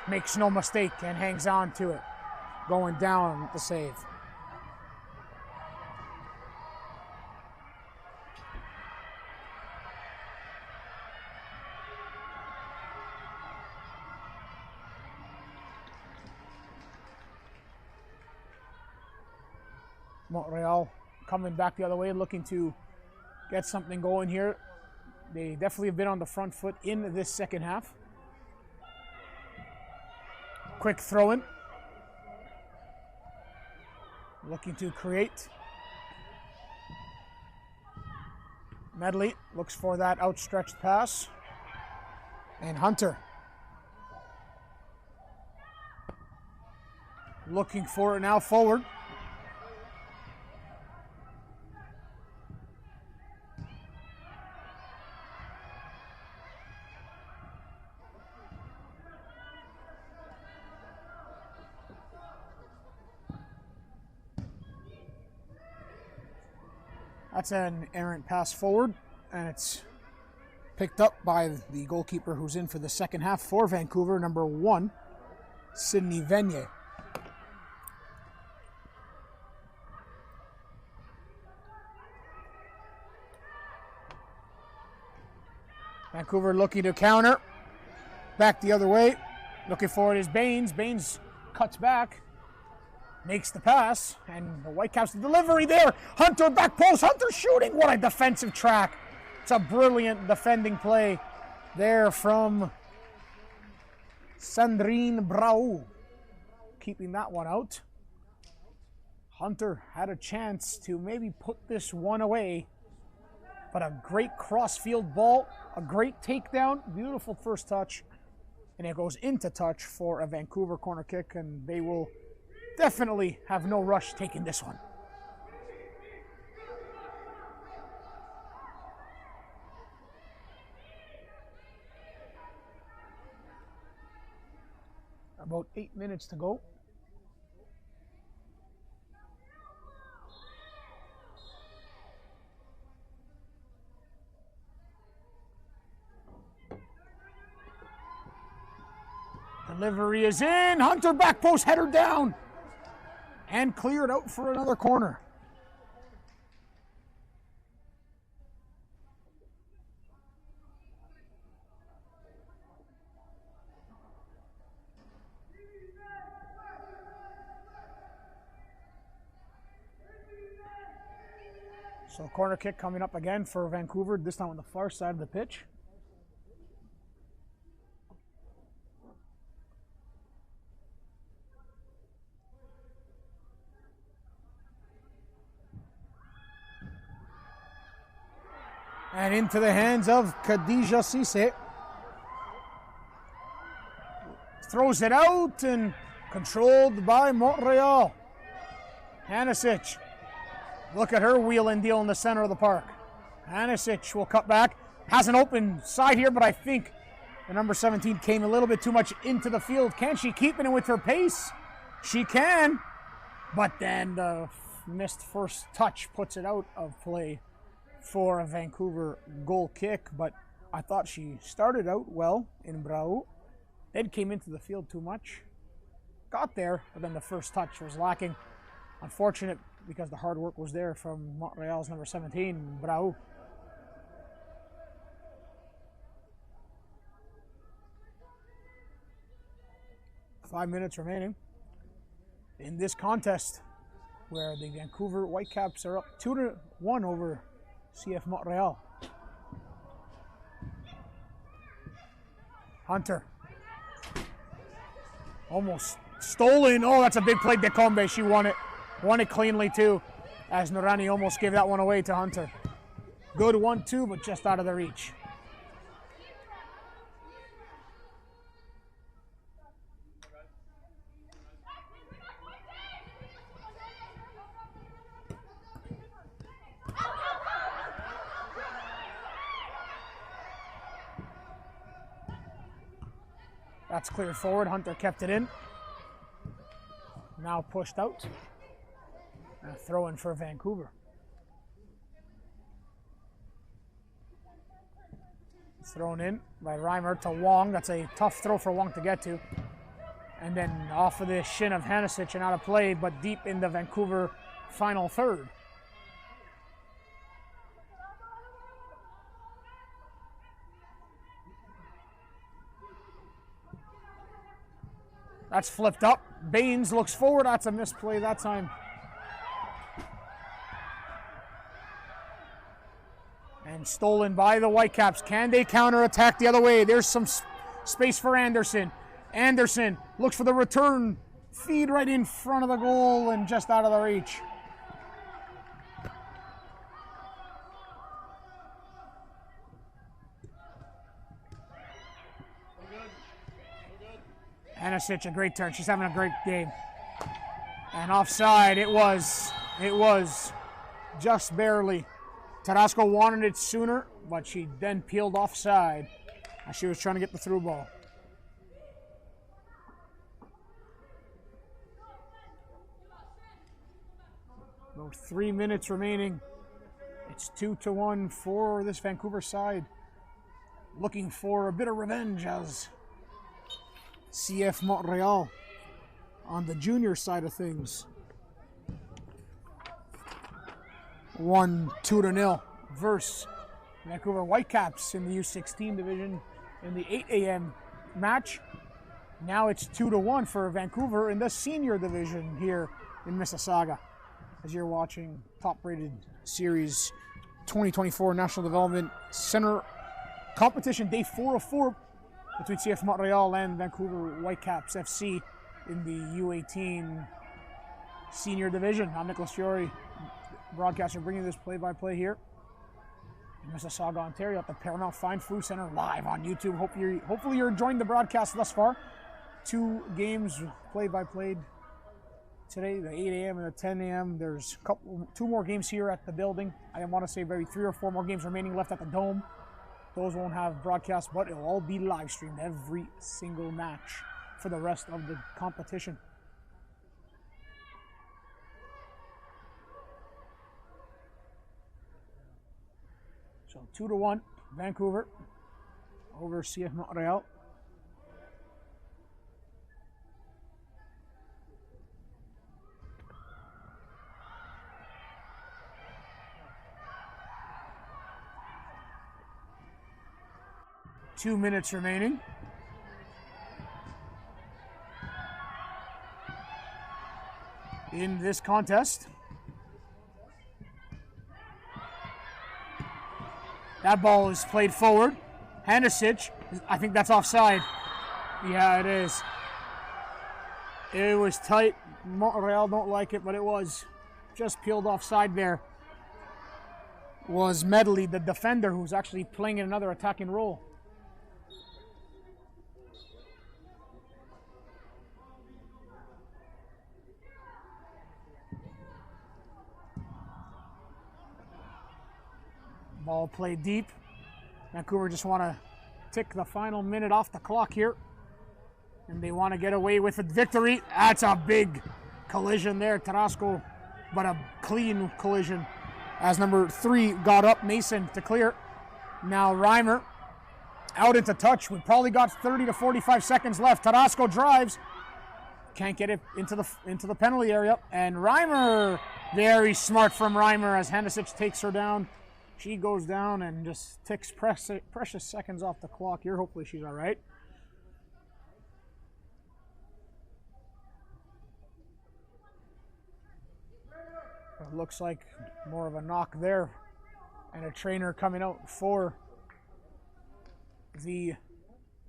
makes no mistake and hangs on to it. Going down with the save. Montreal coming back the other way, looking to get something going here. They definitely have been on the front foot in this second half. Quick throw in. Looking to create. Medley looks for that outstretched pass. And Hunter looking for it now forward. That's an errant pass forward, and it's picked up by the goalkeeper who's in for the second half for Vancouver, number 1, Sydney Venier. Vancouver looking to counter. Back the other way. Looking for it is Baines. Baines cuts back. Makes the pass, and the Whitecaps delivery there. Hunter back post. Hunter shooting. What a defensive track. It's a brilliant defending play there from Sandrine Brau. Keeping that one out. Hunter had a chance to maybe put this one away, but a great cross-field ball, a great takedown, beautiful first touch, and it goes into touch for a Vancouver corner kick, and they will definitely have no rush taking this one. About 8 minutes to go. Delivery is in. Hunter back post, header down. And cleared out for another corner. So corner kick coming up again for Vancouver, this time on the far side of the pitch. And into the hands of Khadija Cisse. Throws it out and controlled by Montreal. Hanisic. Look at her wheel and deal in the center of the park. Hanisic will cut back. Has an open side here, but I think the number 17 came a little bit too much into the field. Can she keep it in with her pace? She can. But then the missed first touch puts it out of play for a Vancouver goal kick, but I thought she started out well in Brau, then came into the field too much, got there, but then the first touch was lacking. Unfortunate because the hard work was there from Montreal's number 17, Brau. Five minutes remaining in this contest, where the Vancouver Whitecaps are up 2-1 over CF Montreal. Hunter. Almost stolen. Oh, that's a big play. Decombe, she won it. Won it cleanly too, as Norani almost gave that one away to Hunter. Good 1-2, but just out of the reach. That's cleared forward. Hunter kept it in. Now pushed out. And a throw in for Vancouver. It's thrown in by Reimer to Wong. That's a tough throw for Wong to get to. And then off of the shin of Hanisic and out of play, but deep in the Vancouver final third. That's flipped up. Baines looks forward. That's a misplay that time. And stolen by the Whitecaps. Can they counterattack the other way? There's some space for Anderson. Anderson looks for the return. Feed right in front of the goal and just out of the reach. Hanisic, a great turn. She's having a great game. And offside, it was just barely. Tarasco wanted it sooner, but she then peeled offside as she was trying to get the through ball. About 3 minutes remaining. It's 2-1 for this Vancouver side. Looking for a bit of revenge as CF Montreal on the junior side of things won 2-0 versus Vancouver Whitecaps in the U16 division in the 8 a.m. match. Now it's 2-1 for Vancouver in the senior division here in Mississauga. As you're watching top-rated series 2024 National Development Center competition, day 4 of 4 between CF Montreal and Vancouver Whitecaps FC in the U18 senior division. I'm Nicholas Fiore, broadcaster, bringing this play-by-play here in Mississauga, Ontario at the Paramount Fine Food Center live on YouTube. Hopefully you're enjoying the broadcast thus far. 2 games play-by-played today, the 8 a.m. and the 10 a.m. There's 2 more games here at the building. I want to say maybe 3 or 4 more games remaining left at the Dome. Those won't have broadcasts, but it'll all be live streamed, every single match for the rest of the competition. So 2-1, Vancouver over CF Montreal. Two minutes remaining. In this contest. That ball is played forward. Hanisic, I think that's offside. Yeah, it is. It was tight. Montreal don't like it, but it was just peeled offside there. Was Medley, the defender, who's actually playing in another attacking role. Ball played deep. Vancouver just want to tick the final minute off the clock here. And they want to get away with a victory. That's a big collision there, Tarasco, but a clean collision. As number 3 got up, Mason to clear. Now Reimer out into touch. We probably got 30 to 45 seconds left. Tarasco drives. Can't get it into the penalty area. And Reimer Very smart from Reimer as Hanisic takes her down. She goes down and just ticks precious seconds off the clock here. Hopefully she's all right. It looks like more of a knock there. And a trainer coming out for the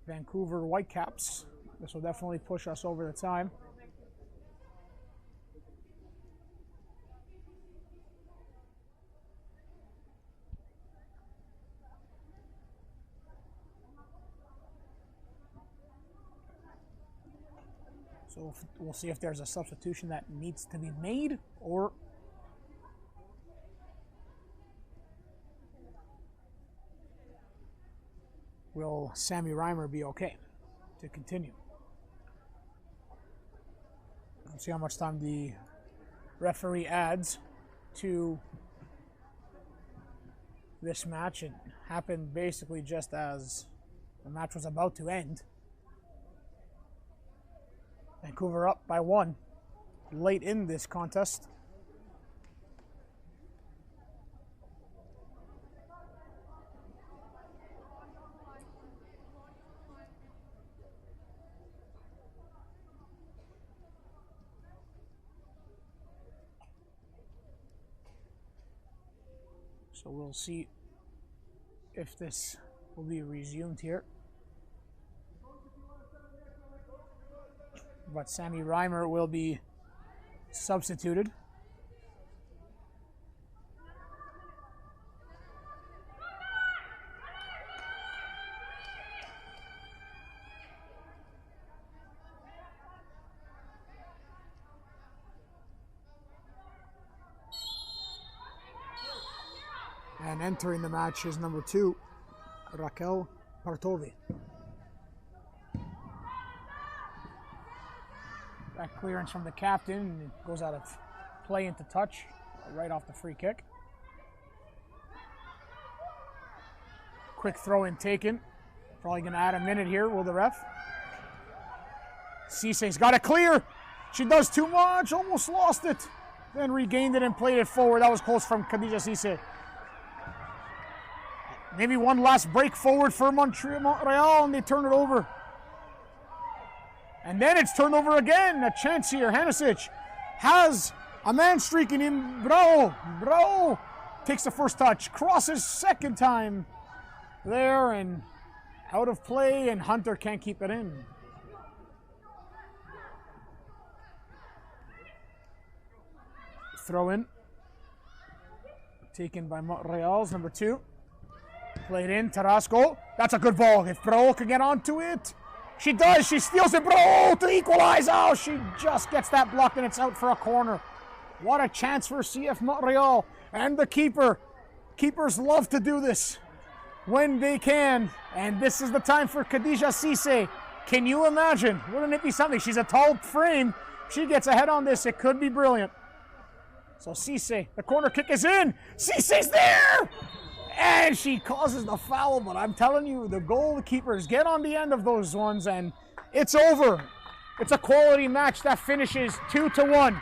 Vancouver Whitecaps. This will definitely push us over the time. So we'll see if there's a substitution that needs to be made, or will Sammy Reimer be okay to continue? Let's see how much time the referee adds to this match. It happened basically just as the match was about to end. Vancouver up by 1 late in this contest. So we'll see if this will be resumed here. But Sammy Reimer will be substituted. And entering the match is number 2, Raquel Partovi. That clearance from the captain goes out of play into touch, right off the free kick. Quick throw in taken. Probably going to add a minute here, will the ref? Cisse's got it clear. She does too much, almost lost it. Then regained it and played it forward. That was close from Khadija Cisse. Maybe one last break forward for Montreal, and they turn it over. And then it's turned over again. A chance here. Hanisic has a man streaking in. Bro takes the first touch. Crosses second time there and out of play, and Hunter can't keep it in. Throw in. Taken by Montreal's number 2. Played in. Tarasco. That's a good ball. If Bro can get onto it. She does. She steals it, Bro, to equalize. Oh, she just gets that blocked, and it's out for a corner. What a chance for CF Montreal and the keeper. Keepers love to do this when they can, and this is the time for Khadija Cisse. Can you imagine? Wouldn't it be something? She's a tall frame. She gets ahead on this. It could be brilliant. So Cisse, the corner kick is in. Cisse's there! And she causes the foul, but I'm telling you, the goalkeepers get on the end of those ones, and it's over. It's a quality match that finishes 2-1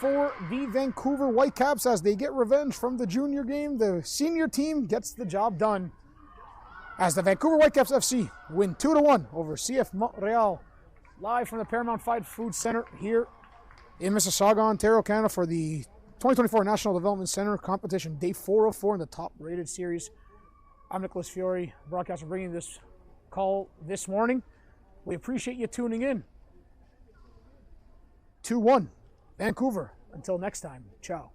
for the Vancouver Whitecaps as they get revenge from the junior game. The senior team gets the job done as the Vancouver Whitecaps FC win 2-1 over CF Montreal. Live from the Paramount Fight Food Center here in Mississauga, Ontario, Canada for the 2024 National Development Center Competition, Day 404 in the top-rated series. I'm Nicholas Fiore, broadcaster, bringing this call this morning. We appreciate you tuning in. 2-1, Vancouver. Until next time, ciao.